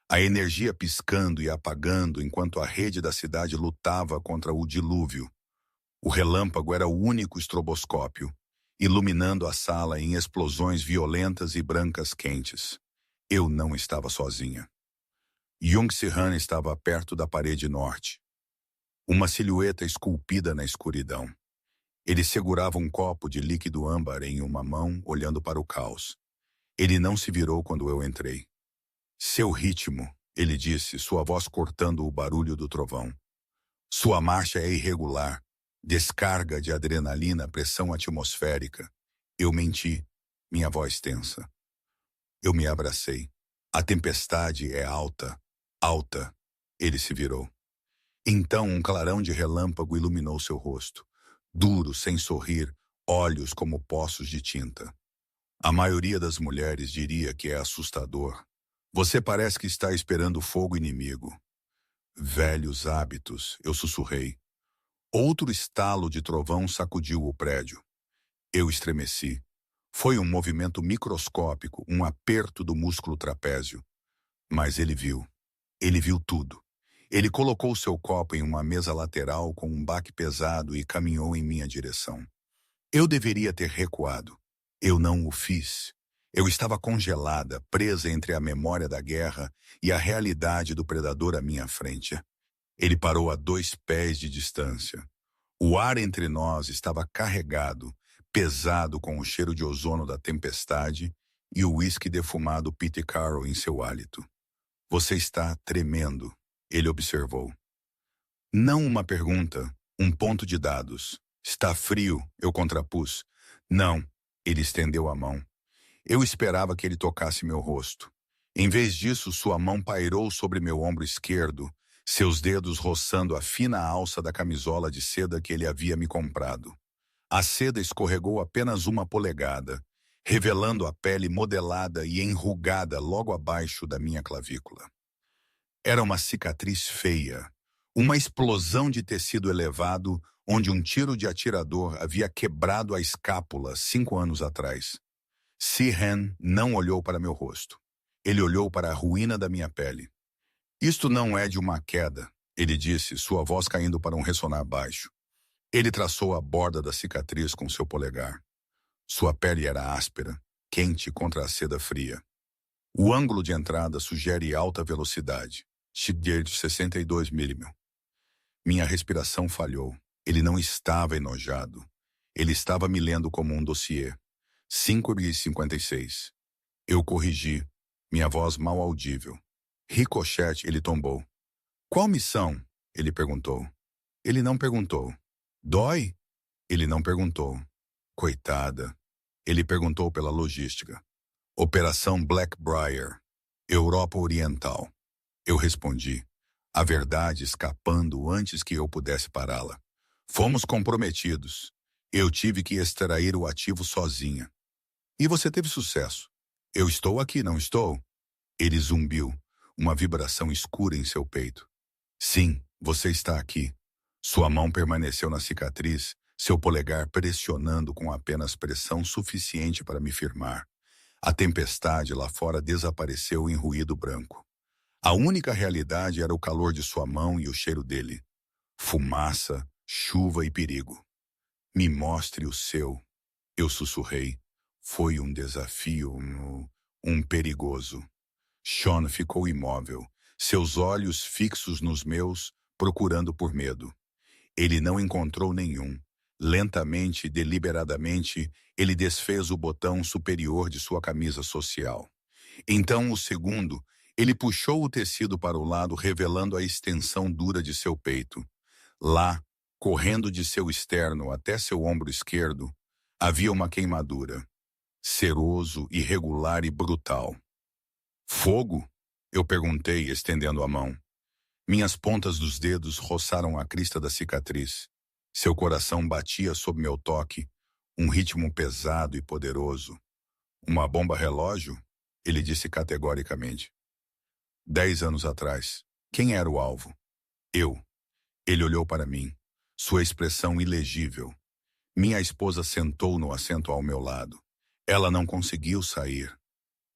a energia piscando e apagando enquanto a rede da cidade lutava contra o dilúvio. O relâmpago era o único estroboscópio, iluminando a sala em explosões violentas e brancas quentes. Eu não estava sozinha. Jung Se-han estava perto da parede norte. Uma silhueta esculpida na escuridão. Ele segurava um copo de líquido âmbar em uma mão, olhando para o caos. Ele não se virou quando eu entrei. Seu ritmo, ele disse, sua voz cortando o barulho do trovão. Sua marcha é irregular. Descarga de adrenalina, pressão atmosférica. Eu menti, minha voz tensa. Eu me abracei. A tempestade é alta, alta. Ele se virou. Então um clarão de relâmpago iluminou seu rosto. Duro, sem sorrir, olhos como poços de tinta. A maioria das mulheres diria que é assustador. Você parece que está esperando fogo inimigo. Velhos hábitos, eu sussurrei. Outro estalo de trovão sacudiu o prédio. Eu estremeci. Foi um movimento microscópico, um aperto do músculo trapézio. Mas ele viu. Ele viu tudo. Ele colocou seu copo em uma mesa lateral com um baque pesado e caminhou em minha direção. Eu deveria ter recuado. Eu não o fiz. Eu estava congelada, presa entre a memória da guerra e a realidade do predador à minha frente. Ele parou a 2 pés de distância. O ar entre nós estava carregado, pesado com o cheiro de ozono da tempestade e o uísque defumado Pete Carroll em seu hálito. Você está tremendo, ele observou. Não uma pergunta, um ponto de dados. Está frio, eu contrapus. Não, ele estendeu a mão. Eu esperava que ele tocasse meu rosto. Em vez disso, sua mão pairou sobre meu ombro esquerdo, seus dedos roçando a fina alça da camisola de seda que ele havia me comprado. A seda escorregou apenas 1 polegada, revelando a pele modelada e enrugada logo abaixo da minha clavícula. Era uma cicatriz feia, uma explosão de tecido elevado onde um tiro de atirador havia quebrado a escápula 5 anos atrás. Sirhan não olhou para meu rosto. Ele olhou para a ruína da minha pele. Isto não é de uma queda, ele disse, sua voz caindo para um ressonar baixo. Ele traçou a borda da cicatriz com seu polegar. Sua pele era áspera, quente contra a seda fria. O ângulo de entrada sugere alta velocidade, de 62 mm. Minha respiração falhou. Ele não estava enojado. Ele estava me lendo como um dossiê. 5,56. Eu corrigi, minha voz mal audível. Ricochete, ele tombou. Qual missão? Ele perguntou. Ele não perguntou. Dói? Ele não perguntou. Coitada. Ele perguntou pela logística. Operação Blackbriar, Europa Oriental. Eu respondi, a verdade escapando antes que eu pudesse pará-la. Fomos comprometidos. Eu tive que extrair o ativo sozinha. E você teve sucesso. Eu estou aqui, não estou? Ele zumbiu, uma vibração escura em seu peito. Sim, você está aqui. Sua mão permaneceu na cicatriz, seu polegar pressionando com apenas pressão suficiente para me firmar. A tempestade lá fora desapareceu em ruído branco. A única realidade era o calor de sua mão e o cheiro dele. Fumaça, chuva e perigo. Me mostre o seu. Eu sussurrei. Foi um desafio, um perigoso. Sean ficou imóvel, seus olhos fixos nos meus, procurando por medo. Ele não encontrou nenhum. Lentamente e deliberadamente, ele desfez o botão superior de sua camisa social. Então, o segundo, ele puxou o tecido para o lado, revelando a extensão dura de seu peito. Lá, correndo de seu externo até seu ombro esquerdo, havia uma queimadura. Ceroso, irregular e brutal. Fogo? Eu perguntei, estendendo a mão. Minhas pontas dos dedos roçaram a crista da cicatriz. Seu coração batia sob meu toque, um ritmo pesado e poderoso. Uma bomba relógio? Ele disse categoricamente. 10 anos atrás. Quem era o alvo? Eu. Ele olhou para mim, sua expressão ilegível. Minha esposa sentou no assento ao meu lado. Ela não conseguiu sair.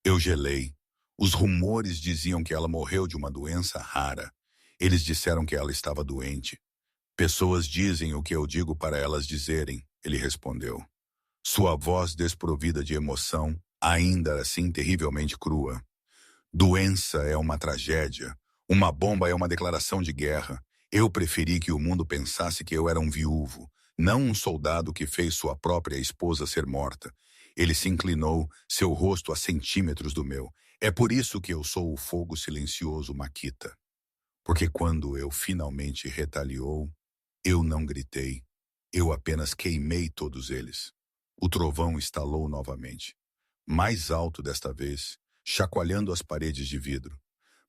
Eu gelei. Os rumores diziam que ela morreu de uma doença rara. Eles disseram que ela estava doente. Pessoas dizem o que eu digo para elas dizerem, ele respondeu. Sua voz desprovida de emoção, ainda assim terrivelmente crua. Doença é uma tragédia. Uma bomba é uma declaração de guerra. Eu preferi que o mundo pensasse que eu era um viúvo, não um soldado que fez sua própria esposa ser morta. Ele se inclinou, seu rosto a centímetros do meu. É por isso que eu sou o fogo silencioso Maquita. Porque quando eu finalmente retaliou, eu não gritei. Eu apenas queimei todos eles. O trovão estalou novamente. Mais alto desta vez, chacoalhando as paredes de vidro.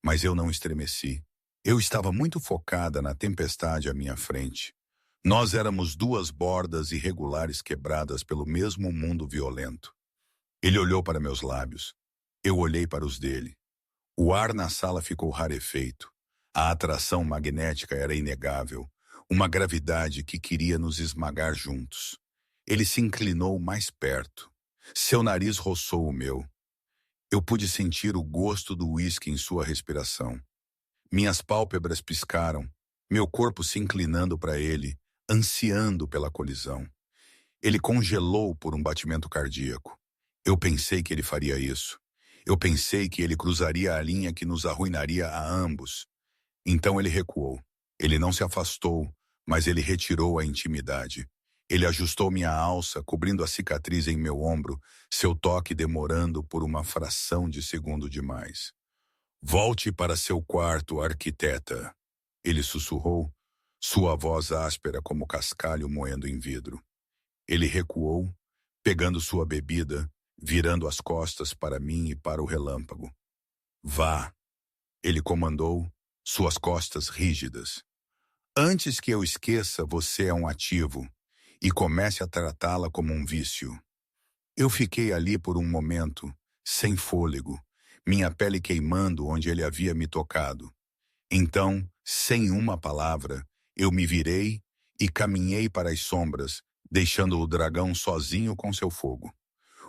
Mas eu não estremeci. Eu estava muito focada na tempestade à minha frente. Nós éramos 2 bordas irregulares quebradas pelo mesmo mundo violento. Ele olhou para meus lábios. Eu olhei para os dele. O ar na sala ficou rarefeito. A atração magnética era inegável. Uma gravidade que queria nos esmagar juntos. Ele se inclinou mais perto. Seu nariz roçou o meu. Eu pude sentir o gosto do uísque em sua respiração. Minhas pálpebras piscaram, meu corpo se inclinando para ele, ansiando pela colisão. Ele congelou por um batimento cardíaco. Eu pensei que ele faria isso. Eu pensei que ele cruzaria a linha que nos arruinaria a ambos. Então ele recuou. Ele não se afastou, mas ele retirou a intimidade. Ele ajustou minha alça, cobrindo a cicatriz em meu ombro, seu toque demorando por uma fração de segundo demais. Volte para seu quarto, arquiteta. Ele sussurrou, sua voz áspera como cascalho moendo em vidro. Ele recuou, pegando sua bebida, virando as costas para mim e para o relâmpago. Vá, ele comandou, suas costas rígidas. Antes que eu esqueça, você é um ativo e comece a tratá-la como um vício. Eu fiquei ali por um momento, sem fôlego, minha pele queimando onde ele havia me tocado. Então, sem uma palavra, eu me virei e caminhei para as sombras, deixando o dragão sozinho com seu fogo.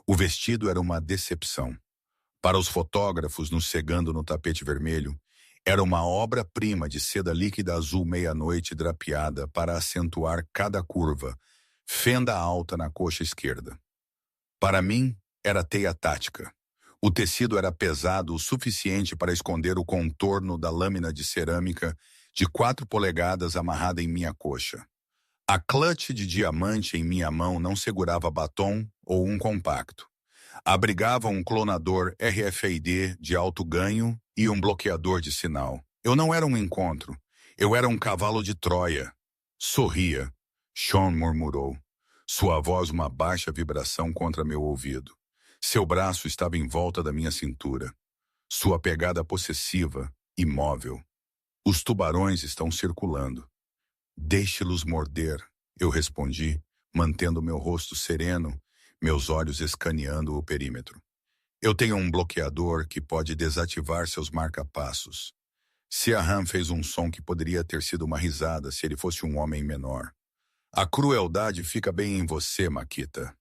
O vestido era uma decepção. Para os fotógrafos nos cegando no tapete vermelho, era uma obra-prima de seda líquida azul meia-noite drapeada para acentuar cada curva, fenda alta na coxa esquerda. Para mim, era teia tática. O tecido era pesado o suficiente para esconder o contorno da lâmina de cerâmica de 4 polegadas amarrada em minha coxa. A clutch de diamante em minha mão não segurava batom ou um compacto. Abrigava um clonador RFID de alto ganho e um bloqueador de sinal. Eu não era um encontro. Eu era um cavalo de Troia. Sorria. Sean murmurou. Sua voz uma baixa vibração contra meu ouvido. Seu braço estava em volta da minha cintura. Sua pegada possessiva, imóvel. Os tubarões estão circulando. Deixe-los morder, eu respondi, mantendo meu rosto sereno, meus olhos escaneando o perímetro. Eu tenho um bloqueador que pode desativar seus marca-passos. Siahan fez um som que poderia ter sido uma risada se ele fosse um homem menor. A crueldade fica bem em você, Makita.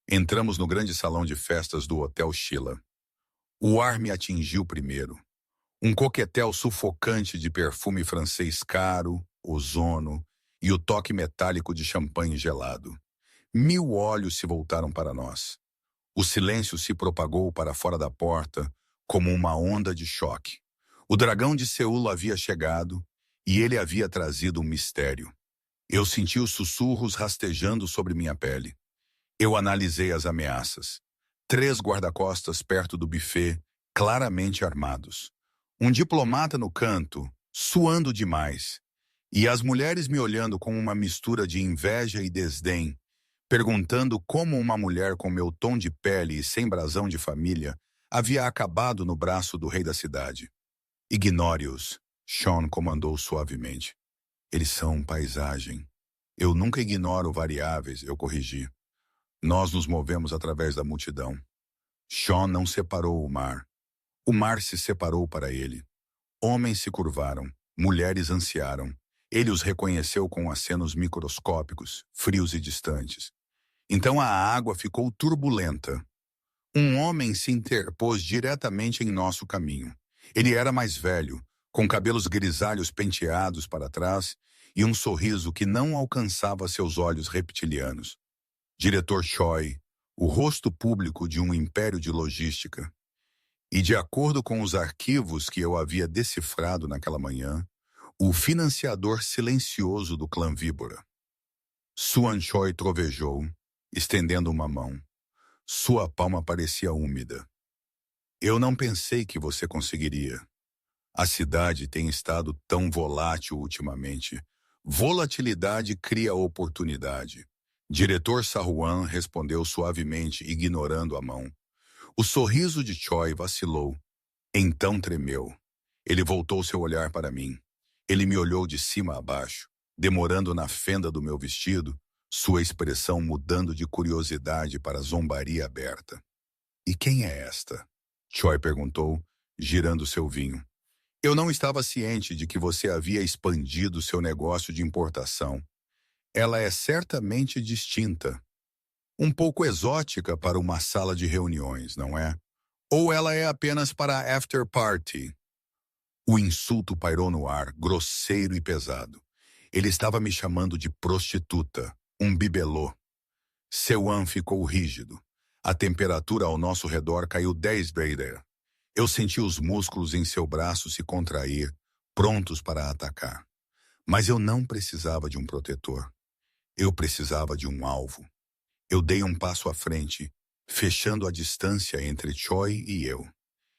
Entramos no grande salão de festas do Hotel Sheila. O ar me atingiu primeiro. Um coquetel sufocante de perfume francês caro, ozono e o toque metálico de champanhe gelado. 1000 olhos se voltaram para nós. O silêncio se propagou para fora da porta como uma onda de choque. O dragão de Seul havia chegado e ele havia trazido um mistério. Eu senti os sussurros rastejando sobre minha pele. Eu analisei as ameaças. 3 guarda-costas perto do buffet, claramente armados. Um diplomata no canto, suando demais. E as mulheres me olhando com uma mistura de inveja e desdém, perguntando como uma mulher com meu tom de pele e sem brasão de família havia acabado no braço do rei da cidade. Ignore-os, Sean comandou suavemente. Eles são paisagem. Eu nunca ignoro variáveis, eu corrigi. Nós nos movemos através da multidão. Sean não separou o mar. O mar se separou para ele. Homens se curvaram, mulheres ansiaram. Ele os reconheceu com acenos microscópicos, frios e distantes. Então a água ficou turbulenta. Um homem se interpôs diretamente em nosso caminho. Ele era mais velho, com cabelos grisalhos penteados para trás e um sorriso que não alcançava seus olhos reptilianos. Diretor Choi, o rosto público de um império de logística. E de acordo com os arquivos que eu havia decifrado naquela manhã, o financiador silencioso do clã Víbora. Suan Choi trovejou, estendendo uma mão. Sua palma parecia úmida. Eu não pensei que você conseguiria. A cidade tem estado tão volátil ultimamente. Volatilidade cria oportunidade. Diretor Sahuan respondeu suavemente, ignorando a mão. O sorriso de Choi vacilou. Então tremeu. Ele voltou seu olhar para mim. Ele me olhou de cima a baixo, demorando na fenda do meu vestido, sua expressão mudando de curiosidade para zombaria aberta. E quem é esta? Choi perguntou, girando seu vinho. Eu não estava ciente de que você havia expandido seu negócio de importação. Ela é certamente distinta. Um pouco exótica para uma sala de reuniões, não é? Ou ela é apenas para a after party? O insulto pairou no ar, grosseiro e pesado. Ele estava me chamando de prostituta, um bibelô. Seuan ficou rígido. A temperatura ao nosso redor caiu 10 graus. Eu senti os músculos em seu braço se contrair, prontos para atacar. Mas eu não precisava de um protetor. Eu precisava de um alvo. Eu dei um passo à frente, fechando a distância entre Choi e eu.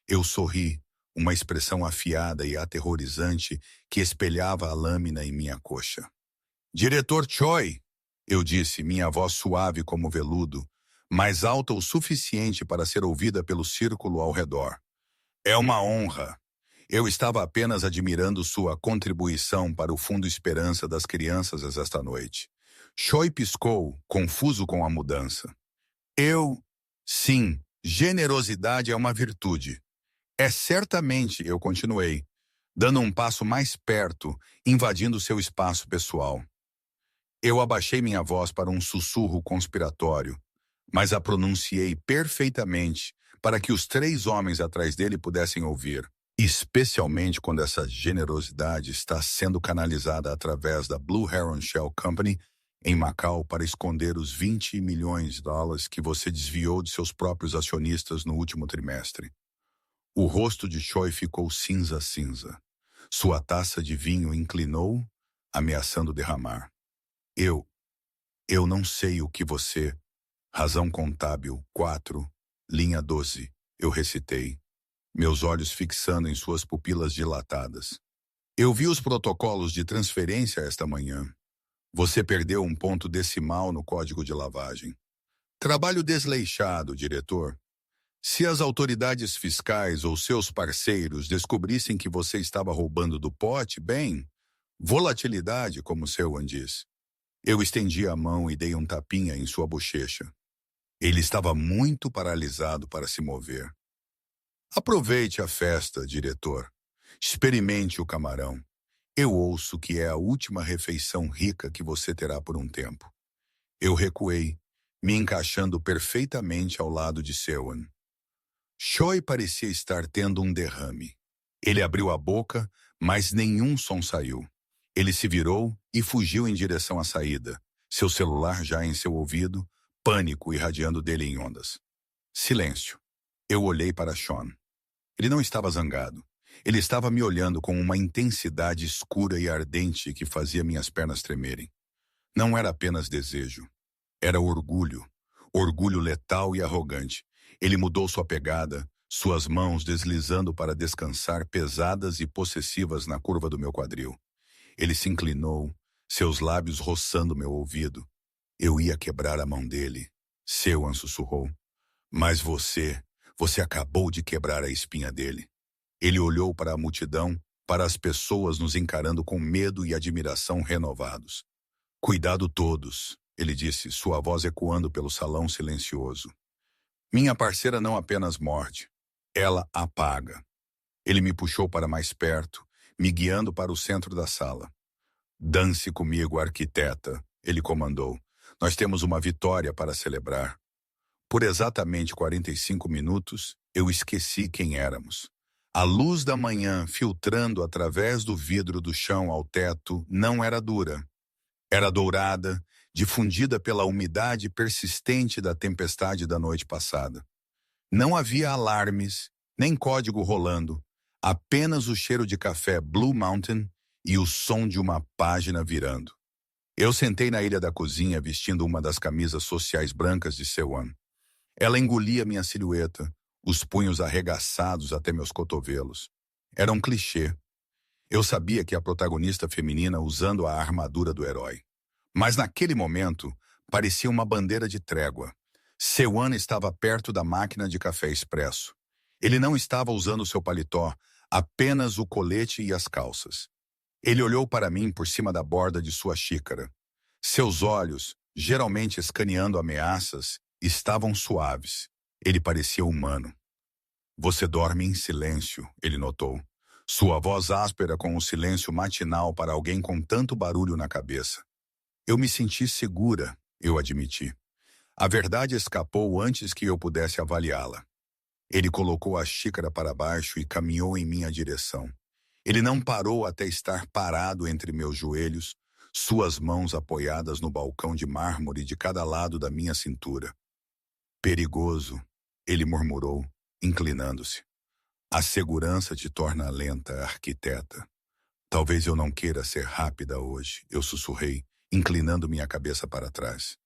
Eu sorri, uma expressão afiada e aterrorizante que espelhava a lâmina em minha coxa. Diretor Choi, eu disse, minha voz suave como veludo, mas alta o suficiente para ser ouvida pelo círculo ao redor. É uma honra. Eu estava apenas admirando sua contribuição para o Fundo Esperança das Crianças esta noite. Choi piscou, confuso com a mudança. Sim, generosidade é uma virtude. É certamente, eu continuei, dando um passo mais perto, invadindo seu espaço pessoal. Eu abaixei minha voz para um sussurro conspiratório, mas a pronunciei perfeitamente para que os 3 homens atrás dele pudessem ouvir, especialmente quando essa generosidade está sendo canalizada através da Blue Heron Shell Company em Macau para esconder os 20 milhões de dólares que você desviou de seus próprios acionistas no último trimestre. O rosto de Choi ficou cinza-cinza. Sua taça de vinho inclinou, ameaçando derramar. Eu não sei o que você... Razão contábil 4, linha 12, eu recitei, meus olhos fixando em suas pupilas dilatadas. Eu vi os protocolos de transferência esta manhã. Você perdeu um ponto decimal no código de lavagem. Trabalho desleixado, diretor. Se as autoridades fiscais ou seus parceiros descobrissem que você estava roubando do pote, bem, volatilidade, como Seuan diz. Eu estendi a mão e dei um tapinha em sua bochecha. Ele estava muito paralisado para se mover. Aproveite a festa, diretor. Experimente o camarão. Eu ouço que é a última refeição rica que você terá por um tempo. Eu recuei, me encaixando perfeitamente ao lado de Seuan. Choi parecia estar tendo um derrame. Ele abriu a boca, mas nenhum som saiu. Ele se virou e fugiu em direção à saída, seu celular já em seu ouvido, pânico irradiando dele em ondas. Silêncio. Eu olhei para Sean. Ele não estava zangado. Ele estava me olhando com uma intensidade escura e ardente que fazia minhas pernas tremerem. Não era apenas desejo. Era orgulho. Orgulho letal e arrogante. Ele mudou sua pegada, suas mãos deslizando para descansar pesadas e possessivas na curva do meu quadril. Ele se inclinou, seus lábios roçando meu ouvido. Eu ia quebrar a mão dele. Seuan sussurrou. Mas você acabou de quebrar a espinha dele. Ele olhou para a multidão, para as pessoas nos encarando com medo e admiração renovados. Cuidado todos, ele disse, sua voz ecoando pelo salão silencioso. Minha parceira não apenas morde, ela apaga. Ele me puxou para mais perto, me guiando para o centro da sala. Dance comigo, arquiteta, ele comandou. Nós temos uma vitória para celebrar. Por exatamente 45 minutos, eu esqueci quem éramos. A luz da manhã filtrando através do vidro do chão ao teto não era dura. Era dourada, difundida pela umidade persistente da tempestade da noite passada. Não havia alarmes, nem código rolando, apenas o cheiro de café Blue Mountain e o som de uma página virando. Eu sentei na ilha da cozinha vestindo uma das camisas sociais brancas de Seuan. Ela engolia minha silhueta, os punhos arregaçados até meus cotovelos. Era um clichê. Eu sabia que a protagonista feminina usando a armadura do herói. Mas naquele momento, parecia uma bandeira de trégua. Seuan estava perto da máquina de café expresso. Ele não estava usando seu paletó, apenas o colete e as calças. Ele olhou para mim por cima da borda de sua xícara. Seus olhos, geralmente escaneando ameaças, estavam suaves. Ele parecia humano. Você dorme em silêncio, ele notou. Sua voz áspera com o silêncio matinal para alguém com tanto barulho na cabeça. Eu me senti segura, eu admiti. A verdade escapou antes que eu pudesse avaliá-la. Ele colocou a xícara para baixo e caminhou em minha direção. Ele não parou até estar parado entre meus joelhos, suas mãos apoiadas no balcão de mármore de cada lado da minha cintura. Perigoso, ele murmurou, inclinando-se. A segurança te torna lenta, arquiteta. Talvez eu não queira ser rápida hoje, eu sussurrei, inclinando minha cabeça para trás.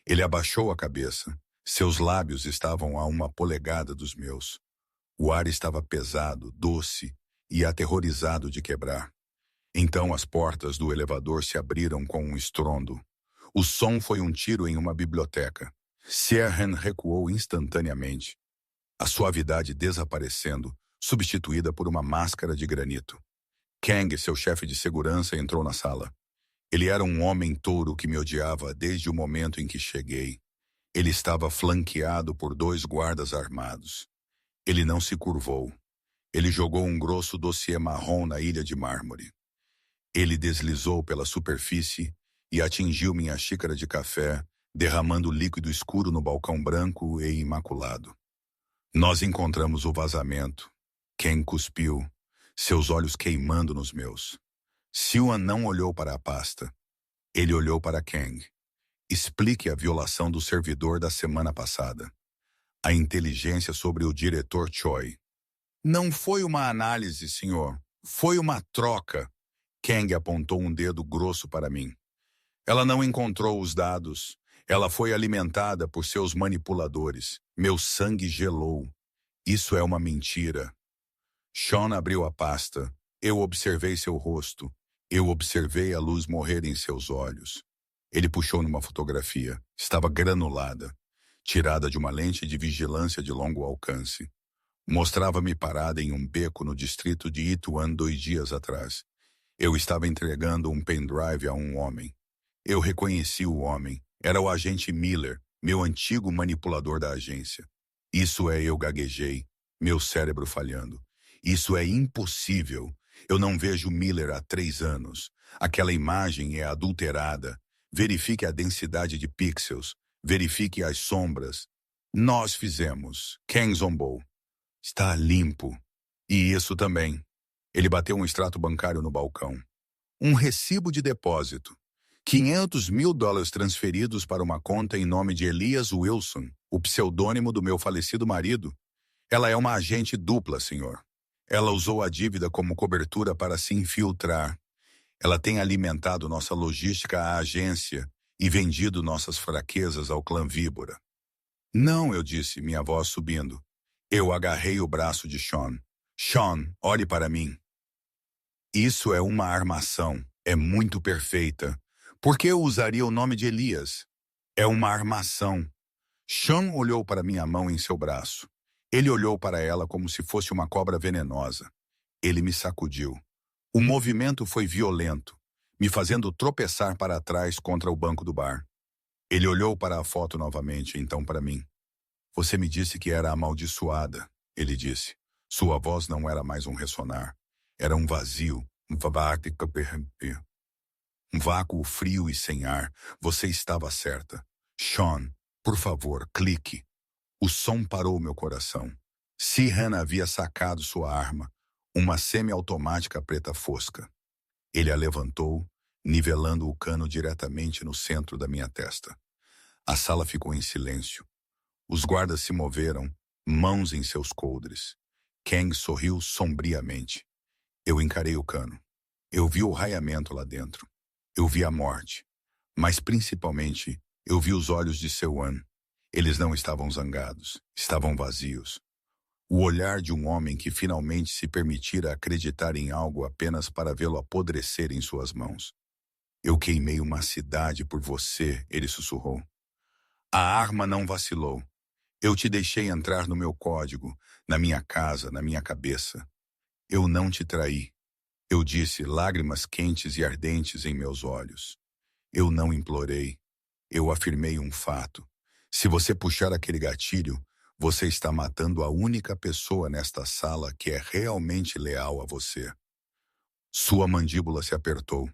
Ele abaixou a cabeça. Seus lábios estavam a 1 polegada dos meus. O ar estava pesado, doce e aterrorizado de quebrar. Então as portas do elevador se abriram com um estrondo. O som foi um tiro em uma biblioteca. Sierran recuou instantaneamente, a suavidade desaparecendo, substituída por uma máscara de granito. Kang, seu chefe de segurança, entrou na sala. Ele era um homem touro que me odiava desde o momento em que cheguei. Ele estava flanqueado por 2 guardas armados. Ele não se curvou. Ele jogou um grosso dossiê marrom na ilha de mármore. Ele deslizou pela superfície e atingiu minha xícara de café, derramando líquido escuro no balcão branco e imaculado. Nós encontramos o vazamento. Kang cuspiu, seus olhos queimando nos meus. Siwan não olhou para a pasta. Ele olhou para Kang. Explique a violação do servidor da semana passada. A inteligência sobre o diretor Choi. Não foi uma análise, senhor. Foi uma troca. Kang apontou um dedo grosso para mim. Ela não encontrou os dados. Ela foi alimentada por seus manipuladores. Meu sangue gelou. Isso é uma mentira. Sean abriu a pasta. Eu observei seu rosto. Eu observei a luz morrer em seus olhos. Ele puxou numa fotografia. Estava granulada, tirada de uma lente de vigilância de longo alcance. Mostrava-me parada em um beco no distrito de Ituan 2 dias atrás. Eu estava entregando um pendrive a um homem. Eu reconheci o homem. Era o agente Miller, meu antigo manipulador da agência. Isso é, eu gaguejei, meu cérebro falhando. Isso é impossível. Eu não vejo Miller há 3 anos. Aquela imagem é adulterada. Verifique a densidade de pixels. Verifique as sombras. Nós fizemos. Kang zombou. Está limpo. E isso também. Ele bateu um extrato bancário no balcão. Um recibo de depósito. $500 mil transferidos para uma conta em nome de Elias Wilson, o pseudônimo do meu falecido marido. Ela é uma agente dupla, senhor. Ela usou a dívida como cobertura para se infiltrar. Ela tem alimentado nossa logística à agência e vendido nossas fraquezas ao clã Víbora. Não, eu disse, minha voz subindo. Eu agarrei o braço de Sean. Sean, olhe para mim. Isso é uma armação. É muito perfeita. Por que eu usaria o nome de Elias? É uma armação. Sean olhou para minha mão em seu braço. Ele olhou para ela como se fosse uma cobra venenosa. Ele me sacudiu. O movimento foi violento, me fazendo tropeçar para trás contra o banco do bar. Ele olhou para a foto novamente, então para mim. Você me disse que era amaldiçoada, ele disse. Sua voz não era mais um ressonar. Era um vazio, um vácuo frio e sem ar. Você estava certa. Sean, por favor, clique. O som parou meu coração. Sierran havia sacado sua arma, uma semiautomática preta fosca. Ele a levantou, nivelando o cano diretamente no centro da minha testa. A sala ficou em silêncio. Os guardas se moveram, mãos em seus coldres. Kang sorriu sombriamente. Eu encarei o cano. Eu vi o raiamento lá dentro. Eu vi a morte. Mas principalmente, eu vi os olhos de Siwan. Eles não estavam zangados, estavam vazios. O olhar de um homem que finalmente se permitira acreditar em algo apenas para vê-lo apodrecer em suas mãos. Eu queimei uma cidade por você, ele sussurrou. A arma não vacilou. Eu te deixei entrar no meu código, na minha casa, na minha cabeça. Eu não te traí. Eu disse, lágrimas quentes e ardentes em meus olhos. Eu não implorei. Eu afirmei um fato. Se você puxar aquele gatilho, você está matando a única pessoa nesta sala que é realmente leal a você. Sua mandíbula se apertou.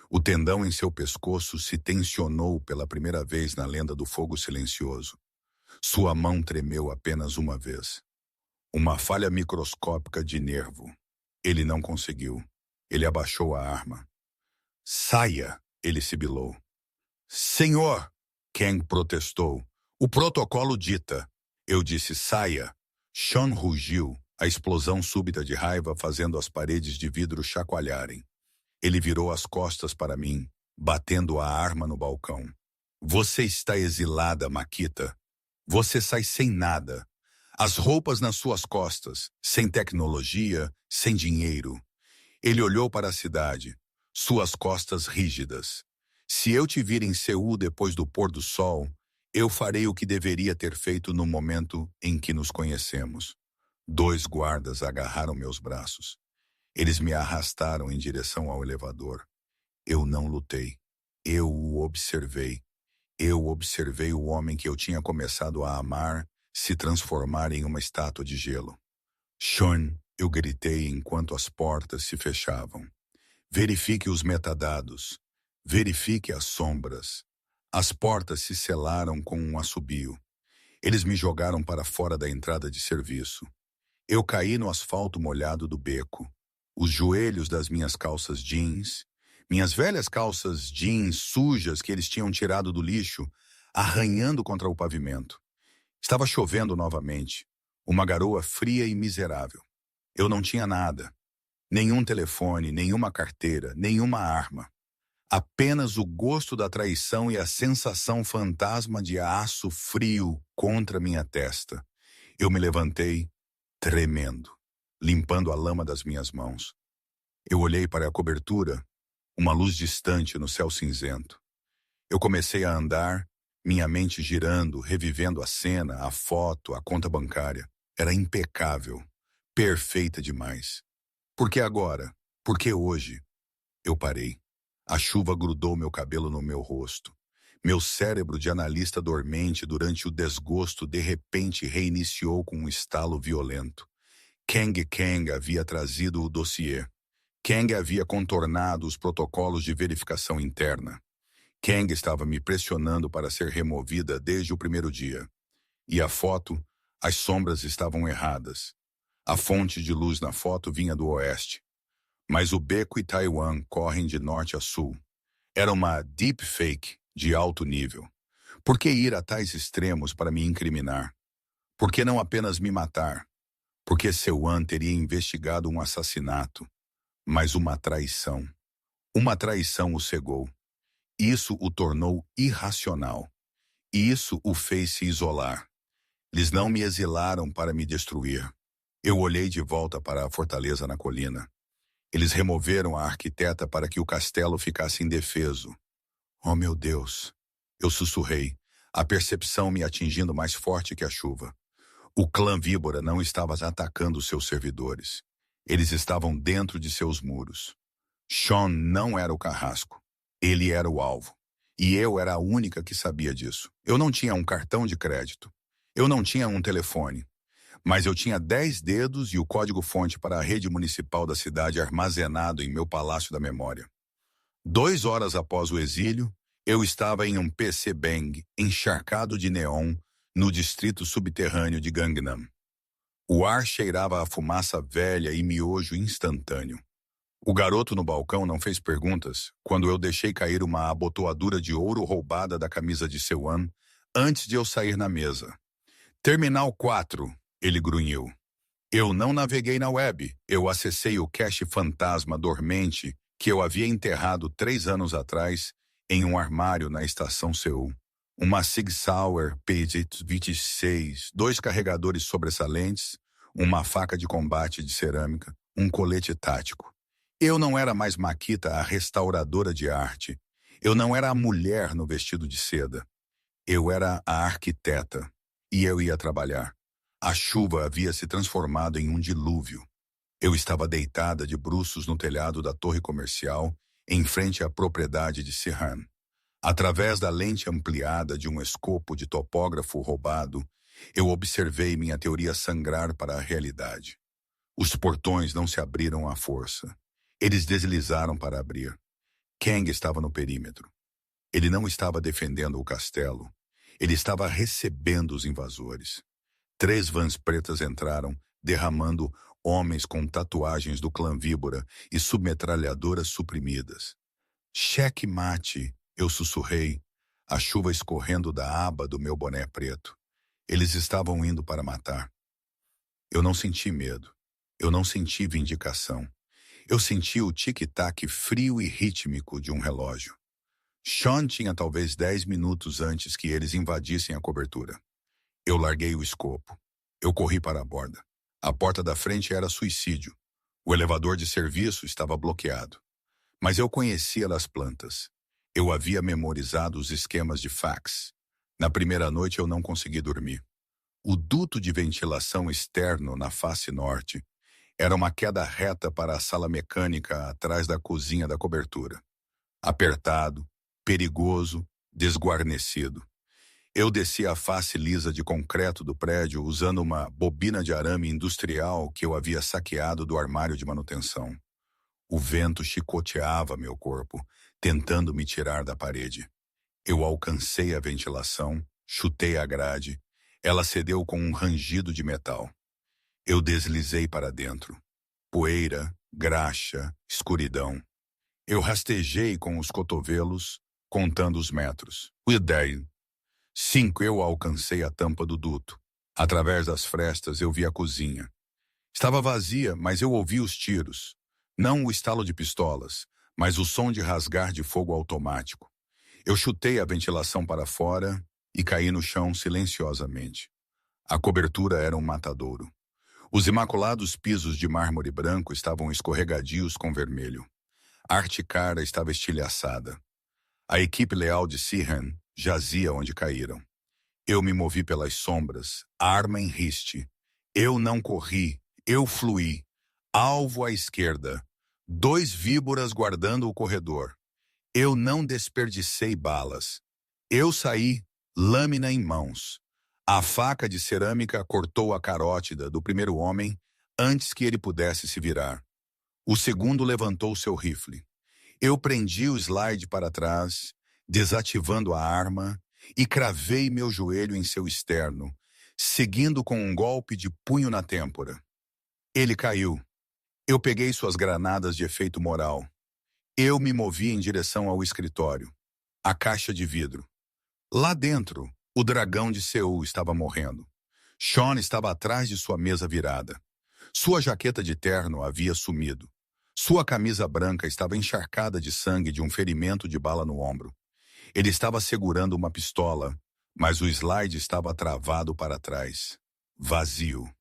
O tendão em seu pescoço se tensionou pela primeira vez na lenda do fogo silencioso. Sua mão tremeu apenas uma vez. Uma falha microscópica de nervo. Ele não conseguiu. Ele abaixou a arma. Saia, ele sibilou. Senhor! Kang protestou. O protocolo dita. Eu disse, saia. Sean rugiu, a explosão súbita de raiva fazendo as paredes de vidro chacoalharem. Ele virou as costas para mim, batendo a arma no balcão. Você está exilada, Makita. Você sai sem nada. As roupas nas suas costas, sem tecnologia, sem dinheiro. Ele olhou para a cidade, suas costas rígidas. Se eu te vir em Seul depois do pôr do sol, eu farei o que deveria ter feito no momento em que nos conhecemos. 2 guardas agarraram meus braços. Eles me arrastaram em direção ao elevador. Eu não lutei. Eu o observei. Eu observei o homem que eu tinha começado a amar se transformar em uma estátua de gelo. Sean, eu gritei enquanto as portas se fechavam. Verifique os metadados. Verifique as sombras. As portas se selaram com um assobio. Eles me jogaram para fora da entrada de serviço. Eu caí no asfalto molhado do beco. Os joelhos das minhas calças jeans, minhas velhas calças jeans sujas que eles tinham tirado do lixo, arranhando contra o pavimento. Estava chovendo novamente. Uma garoa fria e miserável. Eu não tinha nada. Nenhum telefone, nenhuma carteira, nenhuma arma. Apenas o gosto da traição e a sensação fantasma de aço frio contra minha testa. Eu me levantei, tremendo, limpando a lama das minhas mãos. Eu olhei para a cobertura, uma luz distante no céu cinzento. Eu comecei a andar, minha mente girando, revivendo a cena, a foto, a conta bancária. Era impecável, perfeita demais. Por que agora? Por que hoje? Eu parei. A chuva grudou meu cabelo no meu rosto. Meu cérebro de analista dormente durante o desgosto de repente reiniciou com um estalo violento. Kang havia trazido o dossiê. Kang havia contornado os protocolos de verificação interna. Kang estava me pressionando para ser removida desde o primeiro dia. E a foto, as sombras estavam erradas. A fonte de luz na foto vinha do oeste. Mas o beco e Taiwan correm de norte a sul. Era uma deepfake de alto nível. Por que ir a tais extremos para me incriminar? Por que não apenas me matar? Porque Seuan teria investigado um assassinato, mas uma traição. Uma traição o cegou. Isso o tornou irracional. Isso o fez se isolar. Eles não me exilaram para me destruir. Eu olhei de volta para a fortaleza na colina. Eles removeram a arquiteta para que o castelo ficasse indefeso. Oh, meu Deus! Eu sussurrei, a percepção me atingindo mais forte que a chuva. O clã Víbora não estava atacando seus servidores. Eles estavam dentro de seus muros. Sean não era o carrasco. Ele era o alvo. E eu era a única que sabia disso. Eu não tinha um cartão de crédito. Eu não tinha um telefone. Mas eu tinha 10 dedos e o código-fonte para a rede municipal da cidade armazenado em meu palácio da memória. 2 horas após o exílio, eu estava em um PC Bang encharcado de neon no distrito subterrâneo de Gangnam. O ar cheirava a fumaça velha e miojo instantâneo. O garoto no balcão não fez perguntas quando eu deixei cair uma abotoadura de ouro roubada da camisa de Seuan antes de eu sair na mesa. Terminal 4. Ele grunhiu. Eu não naveguei na web. Eu acessei o cache fantasma dormente que eu havia enterrado 3 anos atrás em um armário na estação Seul. Uma Sig Sauer PZ-26, 2 carregadores sobressalentes, uma faca de combate de cerâmica, um colete tático. Eu não era mais Makita, a restauradora de arte. Eu não era a mulher no vestido de seda. Eu era a arquiteta. E eu ia trabalhar. A chuva havia se transformado em um dilúvio. Eu estava deitada de bruços no telhado da torre comercial, em frente à propriedade de Sirhan. Através da lente ampliada de um escopo de topógrafo roubado, eu observei minha teoria sangrar para a realidade. Os portões não se abriram à força. Eles deslizaram para abrir. Kang estava no perímetro. Ele não estava defendendo o castelo. Ele estava recebendo os invasores. 3 vans pretas entraram, derramando homens com tatuagens do clã Víbora e submetralhadoras suprimidas. Cheque mate, eu sussurrei. a chuva escorrendo da aba do meu boné preto. Eles estavam indo para matar. Eu não senti medo. Eu não senti vindicação. Eu senti o tic-tac frio e rítmico de um relógio. Sean tinha talvez 10 minutos antes que eles invadissem a cobertura. Eu larguei o escopo. Eu corri para a borda. A porta da frente era suicídio. O elevador de serviço estava bloqueado. Mas eu conhecia as plantas. Eu havia memorizado os esquemas de fax. Na primeira noite eu não consegui dormir. O duto de ventilação externo na face norte era uma queda reta para a sala mecânica atrás da cozinha da cobertura. Apertado, perigoso, desguarnecido. Eu desci a face lisa de concreto do prédio usando uma bobina de arame industrial que eu havia saqueado do armário de manutenção. O vento chicoteava meu corpo, tentando me tirar da parede. Eu alcancei a ventilação, chutei a grade. Ela cedeu com um rangido de metal. Eu deslizei para dentro. Poeira, graxa, escuridão. Eu rastejei com os cotovelos, contando os metros. 10. 5. Eu alcancei a tampa do duto. Através das frestas eu vi a cozinha. Estava vazia, mas eu ouvi os tiros. Não o estalo de pistolas, mas o som de rasgar de fogo automático. Eu chutei a ventilação para fora e caí no chão silenciosamente. A cobertura era um matadouro. Os imaculados pisos de mármore branco estavam escorregadios com vermelho. A arte cara estava estilhaçada. A equipe leal de Sihan jazia onde caíram. Eu me movi pelas sombras, arma em riste. Eu não corri, eu fluí. Alvo à esquerda. 2 víboras guardando o corredor. Eu não desperdicei balas. Eu saí, lâmina em mãos. A faca de cerâmica cortou a carótida do primeiro homem antes que ele pudesse se virar. O segundo levantou seu rifle. Eu prendi o slide para trás, desativando a arma, e cravei meu joelho em seu externo, seguindo com um golpe de punho na têmpora. Ele caiu. Eu peguei suas granadas de efeito moral. Eu me movi em direção ao escritório. A caixa de vidro. Lá dentro, o dragão de Seul estava morrendo. Sean estava atrás de sua mesa virada. Sua jaqueta de terno havia sumido. Sua camisa branca estava encharcada de sangue de um ferimento de bala no ombro. Ele estava segurando uma pistola, mas o slide estava travado para trás. Vazio.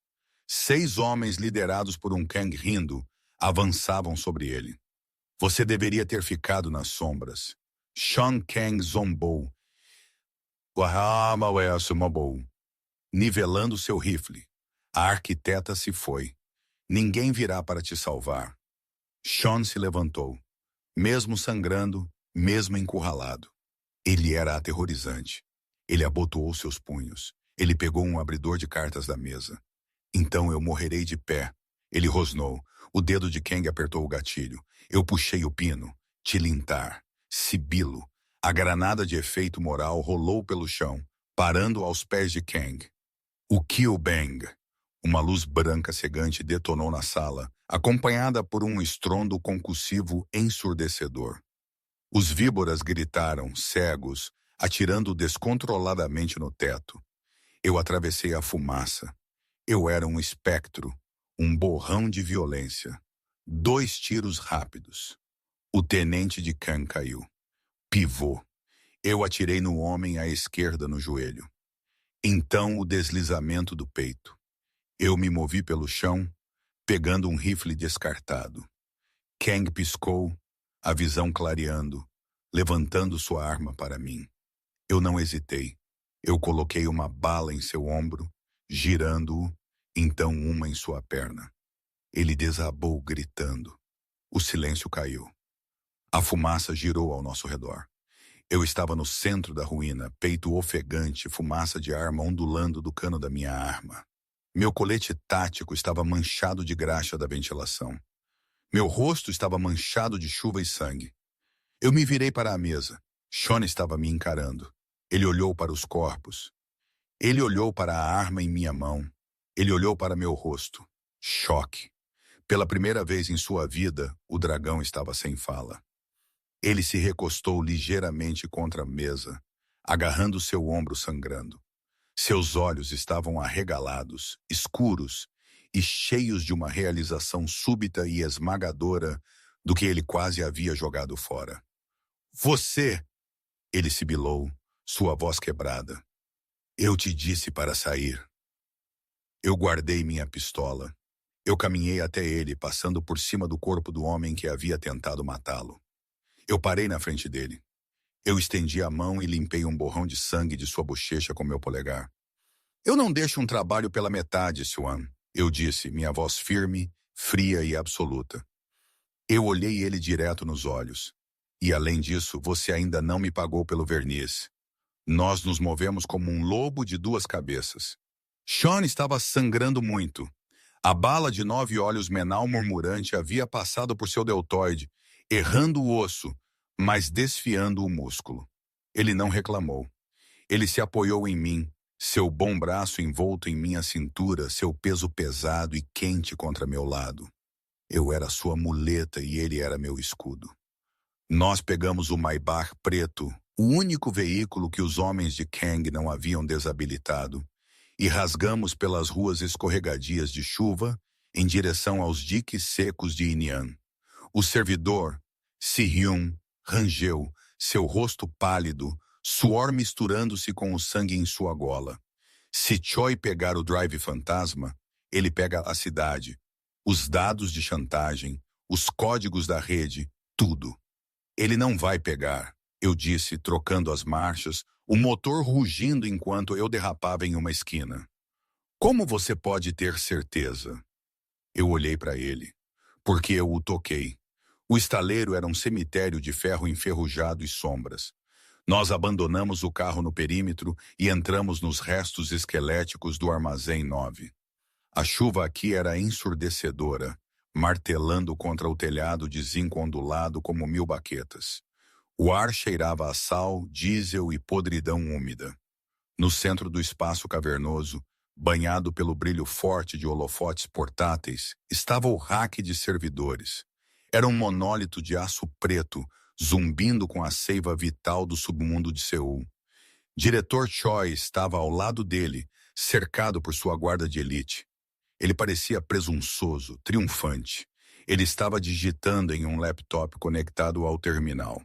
6 homens liderados por um Kang rindo avançavam sobre ele. Você deveria ter ficado nas sombras. Sean Kang zombou. Nivelando seu rifle. A arquiteta se foi. Ninguém virá para te salvar. Sean se levantou. Mesmo sangrando, mesmo encurralado. Ele era aterrorizante. Ele abotoou seus punhos. Ele pegou um abridor de cartas da mesa. Então eu morrerei de pé. Ele rosnou. O dedo de Kang apertou o gatilho. Eu puxei o pino. Tilintar. Sibilo. A granada de efeito moral rolou pelo chão, parando aos pés de Kang. O Kill Bang. Uma luz branca cegante detonou na sala, acompanhada por um estrondo concussivo ensurdecedor. Os víboras gritaram, cegos, atirando descontroladamente no teto. Eu atravessei a fumaça. Eu era um espectro, um borrão de violência. 2 tiros rápidos. O tenente de Kang caiu. Pivô. Eu atirei no homem à esquerda no joelho. Então o deslizamento do peito. Eu me movi pelo chão, pegando um rifle descartado. Kang piscou, a visão clareando, levantando sua arma para mim. Eu não hesitei. Eu coloquei uma bala em seu ombro, girando-o, então uma em sua perna. Ele desabou gritando. O silêncio caiu. A fumaça girou ao nosso redor. Eu estava no centro da ruína, peito ofegante, fumaça de arma ondulando do cano da minha arma. Meu colete tático estava manchado de graxa da ventilação. Meu rosto estava manchado de chuva e sangue. Eu me virei para a mesa. Sean estava me encarando. Ele olhou para os corpos. Ele olhou para a arma em minha mão. Ele olhou para meu rosto. Choque. Pela primeira vez em sua vida, o dragão estava sem fala. Ele se recostou ligeiramente contra a mesa. agarrando seu ombro sangrando. Seus olhos estavam arregalados, escuros e cheios de uma realização súbita e esmagadora do que ele quase havia jogado fora. Você! Ele sibilou, sua voz quebrada. Eu te disse para sair. Eu guardei minha pistola. Eu caminhei até ele, passando por cima do corpo do homem que havia tentado matá-lo. Eu parei na frente dele. Eu estendi a mão e limpei um borrão de sangue de sua bochecha com meu polegar. Eu não deixo um trabalho pela metade, Swan. Eu disse, minha voz firme, fria e absoluta. Eu olhei ele direto nos olhos. E além disso, você ainda não me pagou pelo verniz. Nós nos movemos como um lobo de duas cabeças. Sean estava sangrando muito. A bala de 9 olhos menal murmurante havia passado por seu deltoide, errando o osso, mas desfiando o músculo. Ele não reclamou. Ele se apoiou em mim, seu bom braço envolto em minha cintura, seu peso pesado e quente contra meu lado. Eu era sua muleta e ele era meu escudo. Nós pegamos o Maybach preto, o único veículo que os homens de Kang não haviam desabilitado, e rasgamos pelas ruas escorregadias de chuva em direção aos diques secos de Inian. O servidor, Si-hyun, rangeu, seu rosto pálido, suor misturando-se com o sangue em sua gola. Se Choi pegar o drive fantasma, ele pega a cidade, os dados de chantagem, os códigos da rede, tudo. Ele não vai pegar, eu disse, trocando as marchas, o motor rugindo enquanto eu derrapava em uma esquina. Como você pode ter certeza? Eu olhei para ele, porque eu o toquei. O estaleiro era um cemitério de ferro enferrujado e sombras. Nós abandonamos o carro no perímetro e entramos nos restos esqueléticos do Armazém 9. A chuva aqui era ensurdecedora, martelando contra o telhado de zinco ondulado como 1000 baquetas. O ar cheirava a sal, diesel e podridão úmida. No centro do espaço cavernoso, banhado pelo brilho forte de holofotes portáteis, estava o rack de servidores. Era um monólito de aço preto, zumbindo com a seiva vital do submundo de Seul. Diretor Choi estava ao lado dele, cercado por sua guarda de elite. Ele parecia presunçoso, triunfante. Ele estava digitando em um laptop conectado ao terminal.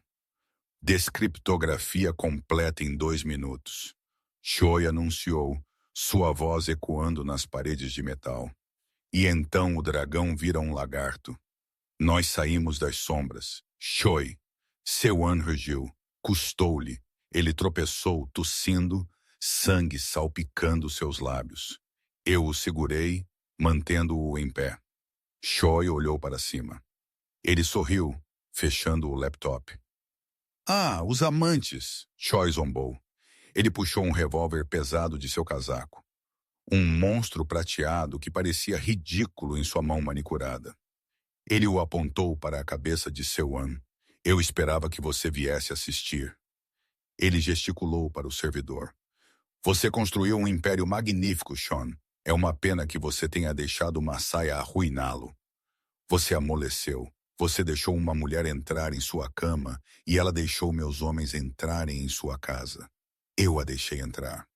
Descriptografia completa em 2 minutos. Choi anunciou, sua voz ecoando nas paredes de metal. E então o dragão vira um lagarto. Nós saímos das sombras. Choi. Seo-an rugiu. Custou-lhe. Ele tropeçou, tossindo, sangue salpicando seus lábios. Eu o segurei, mantendo-o em pé. Choi olhou para cima. Ele sorriu, fechando o laptop. Ah, os amantes! Choi zombou. Ele puxou um revólver pesado de seu casaco. Um monstro prateado que parecia ridículo em sua mão manicurada. Ele o apontou para a cabeça de Seo-an. Eu esperava que você viesse assistir. Ele gesticulou para o servidor. Você construiu um império magnífico, Sean. É uma pena que você tenha deixado uma saia arruiná-lo. Você amoleceu. Você deixou uma mulher entrar em sua cama e ela deixou meus homens entrarem em sua casa. Eu a deixei entrar.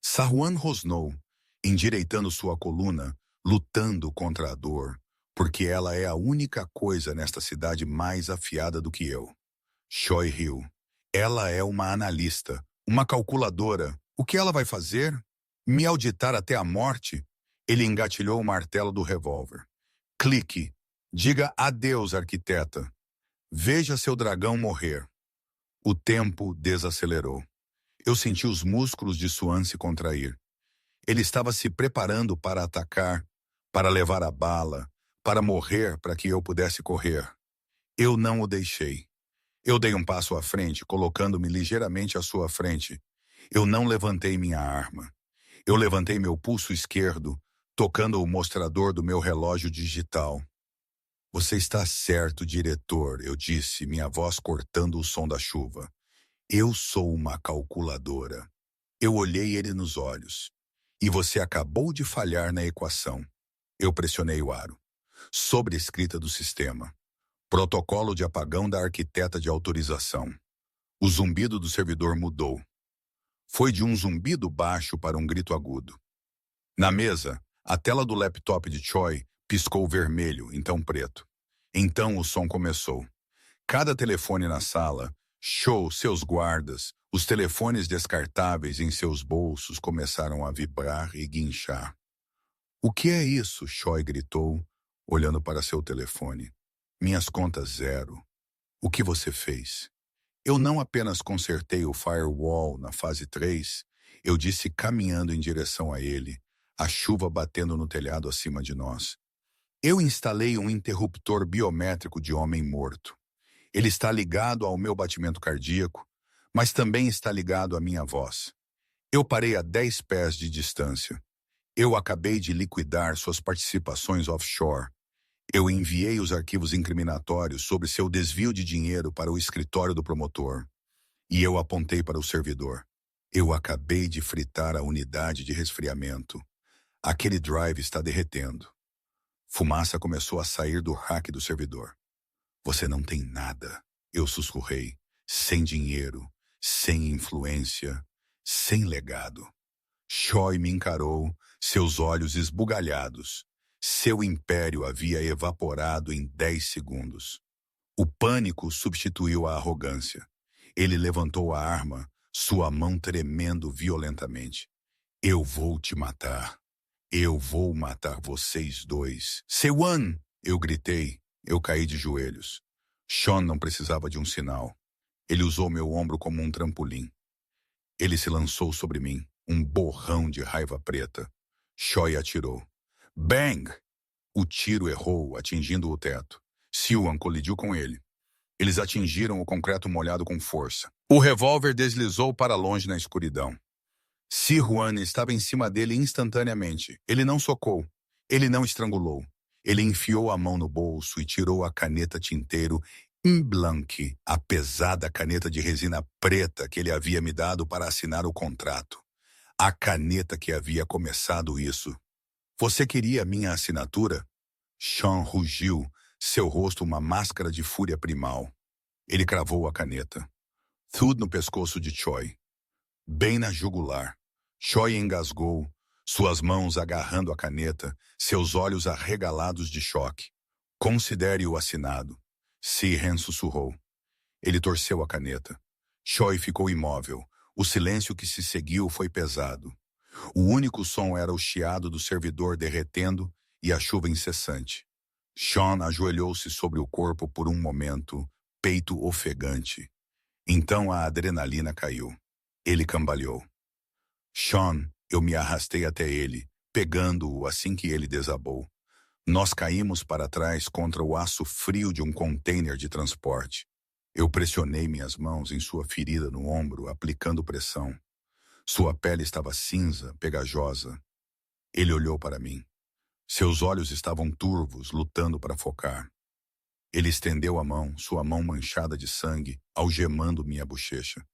Saruan rosnou, endireitando sua coluna, lutando contra a dor, porque ela é a única coisa nesta cidade mais afiada do que eu. Choi riu. Ela é uma analista, uma calculadora. O que ela vai fazer? Me auditar até a morte? Ele engatilhou o martelo do revólver. Clique. Diga adeus, arquiteta. Veja seu dragão morrer. O tempo desacelerou. Eu senti os músculos de Swan se contrair. Ele estava se preparando para atacar, para levar a bala, para morrer para que eu pudesse correr. Eu não o deixei. Eu dei um passo à frente, colocando-me ligeiramente à sua frente. Eu não levantei minha arma. Eu levantei meu pulso esquerdo, tocando o mostrador do meu relógio digital. Você está certo, diretor, eu disse, minha voz cortando o som da chuva. Eu sou uma calculadora. Eu olhei ele nos olhos. E você acabou de falhar na equação. Eu pressionei o aro. Sobrescrita do sistema. Protocolo de apagão da arquiteta de autorização. O zumbido do servidor mudou. Foi de um zumbido baixo para um grito agudo. Na mesa, a tela do laptop de Choi piscou vermelho, então preto. Então o som começou. Cada telefone na sala, Cho, seus guardas, os telefones descartáveis em seus bolsos começaram a vibrar e guinchar. O que é isso? Choi gritou, olhando para seu telefone. Minhas contas zero. O que você fez? Eu não apenas consertei o firewall na fase 3, eu disse caminhando em direção a ele, a chuva batendo no telhado acima de nós. Eu instalei um interruptor biométrico de homem morto. Ele está ligado ao meu batimento cardíaco, mas também está ligado à minha voz. Eu parei a 10 pés de distância. Eu acabei de liquidar suas participações offshore. Eu enviei os arquivos incriminatórios sobre seu desvio de dinheiro para o escritório do promotor. E eu apontei para o servidor. Eu acabei de fritar a unidade de resfriamento. Aquele drive está derretendo. Fumaça começou a sair do rack do servidor. Você não tem nada, eu sussurrei. Sem dinheiro, sem influência, sem legado. Choi me encarou, seus olhos esbugalhados. Seu império havia evaporado em 10 segundos. O pânico substituiu a arrogância. Ele levantou a arma, sua mão tremendo violentamente. Eu vou te matar. Eu vou matar vocês dois. Sewon! Eu gritei. Eu caí de joelhos. Sean não precisava de um sinal. Ele usou meu ombro como um trampolim. Ele se lançou sobre mim, um borrão de raiva preta. Choi atirou. Bang! O tiro errou, atingindo o teto. Siwon colidiu com ele. Eles atingiram o concreto molhado com força. O revólver deslizou para longe na escuridão. Si-Huan estava em cima dele instantaneamente. Ele não socou. Ele não estrangulou. Ele enfiou a mão no bolso e tirou a caneta tinteiro Imblanc, a pesada caneta de resina preta que ele havia me dado para assinar o contrato. A caneta que havia começado isso. Você queria minha assinatura? Sean rugiu, seu rosto uma máscara de fúria primal. Ele cravou a caneta. Tudo no pescoço de Choi. Bem na jugular. Choi engasgou, suas mãos agarrando a caneta, seus olhos arregalados de choque. Considere o assinado. Si-Hen sussurrou. Ele torceu a caneta. Choi ficou imóvel. O silêncio que se seguiu foi pesado. O único som era o chiado do servidor derretendo e a chuva incessante. Sean ajoelhou-se sobre o corpo por um momento, peito ofegante. Então a adrenalina caiu. Ele cambaleou. Sean, eu me arrastei até ele, pegando-o assim que ele desabou. Nós caímos para trás contra o aço frio de um container de transporte. Eu pressionei minhas mãos em sua ferida no ombro, aplicando pressão. Sua pele estava cinza, pegajosa. Ele olhou para mim. Seus olhos estavam turvos, lutando para focar. Ele estendeu a mão, sua mão manchada de sangue, algemando minha bochecha.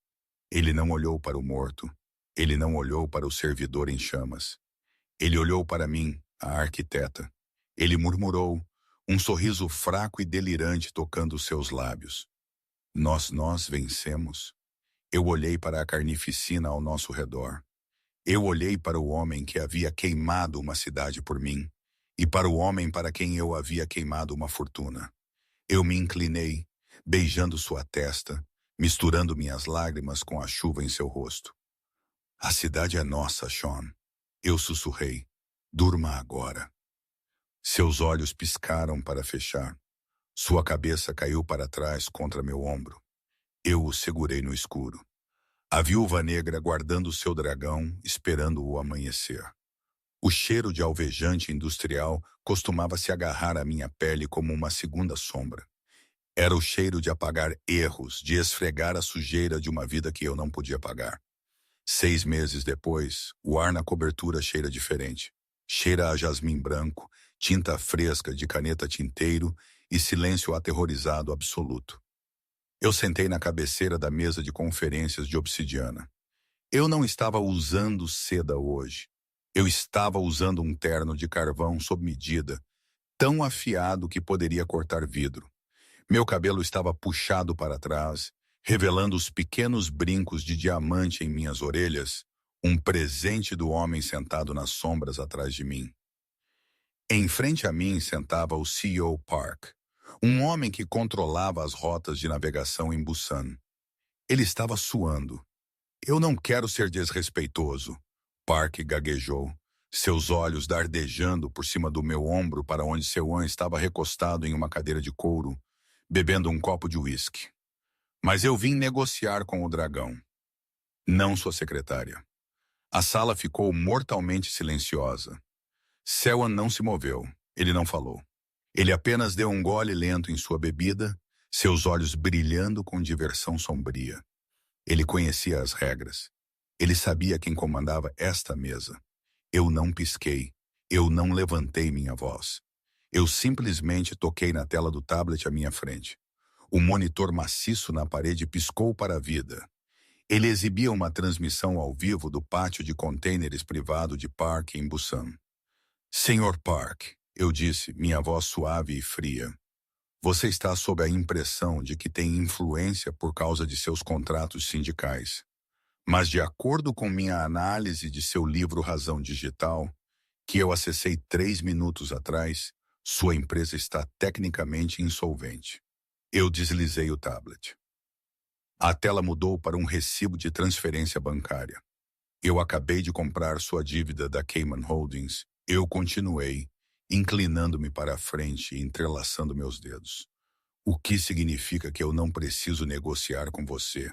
Ele não olhou para o morto. Ele não olhou para o servidor em chamas. Ele olhou para mim, a arquiteta. Ele murmurou, um sorriso fraco e delirante tocando seus lábios. Nós vencemos. Eu olhei para a carnificina ao nosso redor. Eu olhei para o homem que havia queimado uma cidade por mim e para o homem para quem eu havia queimado uma fortuna. Eu me inclinei, beijando sua testa, misturando minhas lágrimas com a chuva em seu rosto. A cidade é nossa, Sean. Eu sussurrei. Durma agora. Seus olhos piscaram para fechar. Sua cabeça caiu para trás contra meu ombro. Eu o segurei no escuro. A viúva negra guardando seu dragão, esperando o amanhecer. O cheiro de alvejante industrial costumava se agarrar à minha pele como uma segunda sombra. Era o cheiro de apagar erros, de esfregar a sujeira de uma vida que eu não podia pagar. 6 meses depois, o ar na cobertura cheira diferente. Cheira a jasmim branco, tinta fresca de caneta tinteiro e silêncio aterrorizado absoluto. Eu sentei na cabeceira da mesa de conferências de obsidiana. Eu não estava usando seda hoje. Eu estava usando um terno de carvão sob medida, tão afiado que poderia cortar vidro. Meu cabelo estava puxado para trás, revelando os pequenos brincos de diamante em minhas orelhas, um presente do homem sentado nas sombras atrás de mim. Em frente a mim sentava o CEO Park, um homem que controlava as rotas de navegação em Busan. Ele estava suando. Eu não quero ser desrespeitoso, Park gaguejou, seus olhos dardejando por cima do meu ombro para onde Seo-an estava recostado em uma cadeira de couro, bebendo um copo de uísque. Mas eu vim negociar com o dragão, não sua secretária. A sala ficou mortalmente silenciosa. Seo-an não se moveu, ele não falou. Ele apenas deu um gole lento em sua bebida, seus olhos brilhando com diversão sombria. Ele conhecia as regras. Ele sabia quem comandava esta mesa. Eu não pisquei. Eu não levantei minha voz. Eu simplesmente toquei na tela do tablet à minha frente. O monitor maciço na parede piscou para a vida. Ele exibia uma transmissão ao vivo do pátio de contêineres privado de Park em Busan. Senhor Park, eu disse, minha voz suave e fria. Você está sob a impressão de que tem influência por causa de seus contratos sindicais. Mas de acordo com minha análise de seu livro Razão Digital, que eu acessei 3 minutos atrás, sua empresa está tecnicamente insolvente. Eu deslizei o tablet. A tela mudou para um recibo de transferência bancária. Eu acabei de comprar sua dívida da Cayman Holdings. Eu continuei, inclinando-me para a frente e entrelaçando meus dedos. O que significa que eu não preciso negociar com você?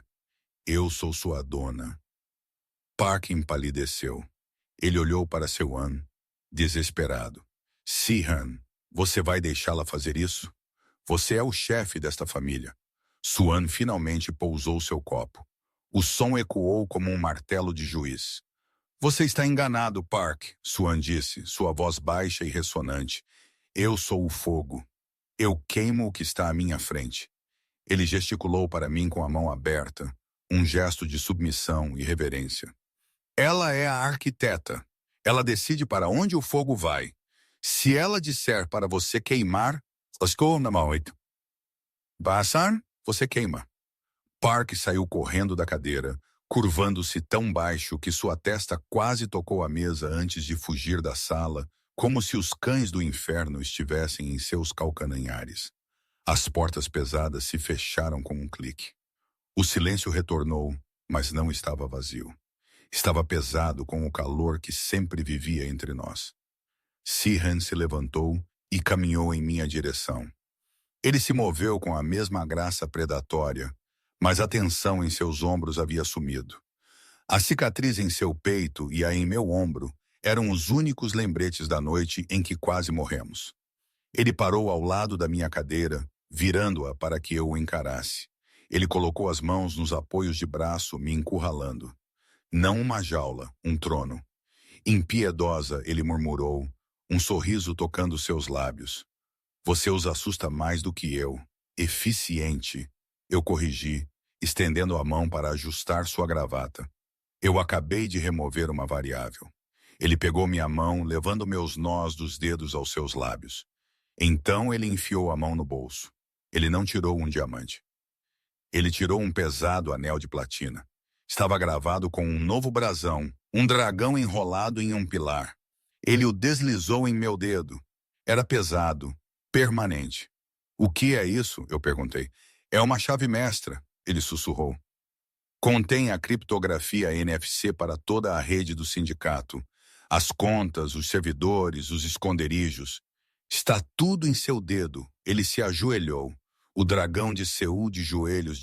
Eu sou sua dona. Park empalideceu. Ele olhou para Seo-an, desesperado. Si-han, você vai deixá-la fazer isso? Você é o chefe desta família. Seo-an finalmente pousou seu copo. O som ecoou como um martelo de juiz. Você está enganado, Park, Seo-an disse, sua voz baixa e ressonante. Eu sou o fogo. Eu queimo o que está à minha frente. Ele gesticulou para mim com a mão aberta, um gesto de submissão e reverência. Ela é a arquiteta. Ela decide para onde o fogo vai. Se ela disser para você queimar, você queima. Park saiu correndo da cadeira, curvando-se tão baixo que sua testa quase tocou a mesa antes de fugir da sala, como se os cães do inferno estivessem em seus calcanhares. As portas pesadas se fecharam com um clique. O silêncio retornou, mas não estava vazio. Estava pesado com o calor que sempre vivia entre nós. Si-han se levantou e caminhou em minha direção. Ele se moveu com a mesma graça predatória, mas a tensão em seus ombros havia sumido. A cicatriz em seu peito e a em meu ombro eram os únicos lembretes da noite em que quase morremos. Ele parou ao lado da minha cadeira, virando-a para que eu o encarasse. Ele colocou as mãos nos apoios de braço, me encurralando. Não uma jaula, um trono. Impiedosa, ele murmurou, um sorriso tocando seus lábios. Você os assusta mais do que eu. Eficiente. Eu corrigi, estendendo a mão para ajustar sua gravata. Eu acabei de remover uma variável. Ele pegou minha mão, levando meus nós dos dedos aos seus lábios. Então ele enfiou a mão no bolso. Ele não tirou um diamante. Ele tirou um pesado anel de platina. Estava gravado com um novo brasão, um dragão enrolado em um pilar. Ele o deslizou em meu dedo. Era pesado, permanente. O que é isso? Eu perguntei. É uma chave mestra, ele sussurrou. Contém a criptografia NFC para toda a rede do sindicato. As contas, os servidores, os esconderijos. Está tudo em seu dedo. Ele se ajoelhou. O dragão de Seul de joelhos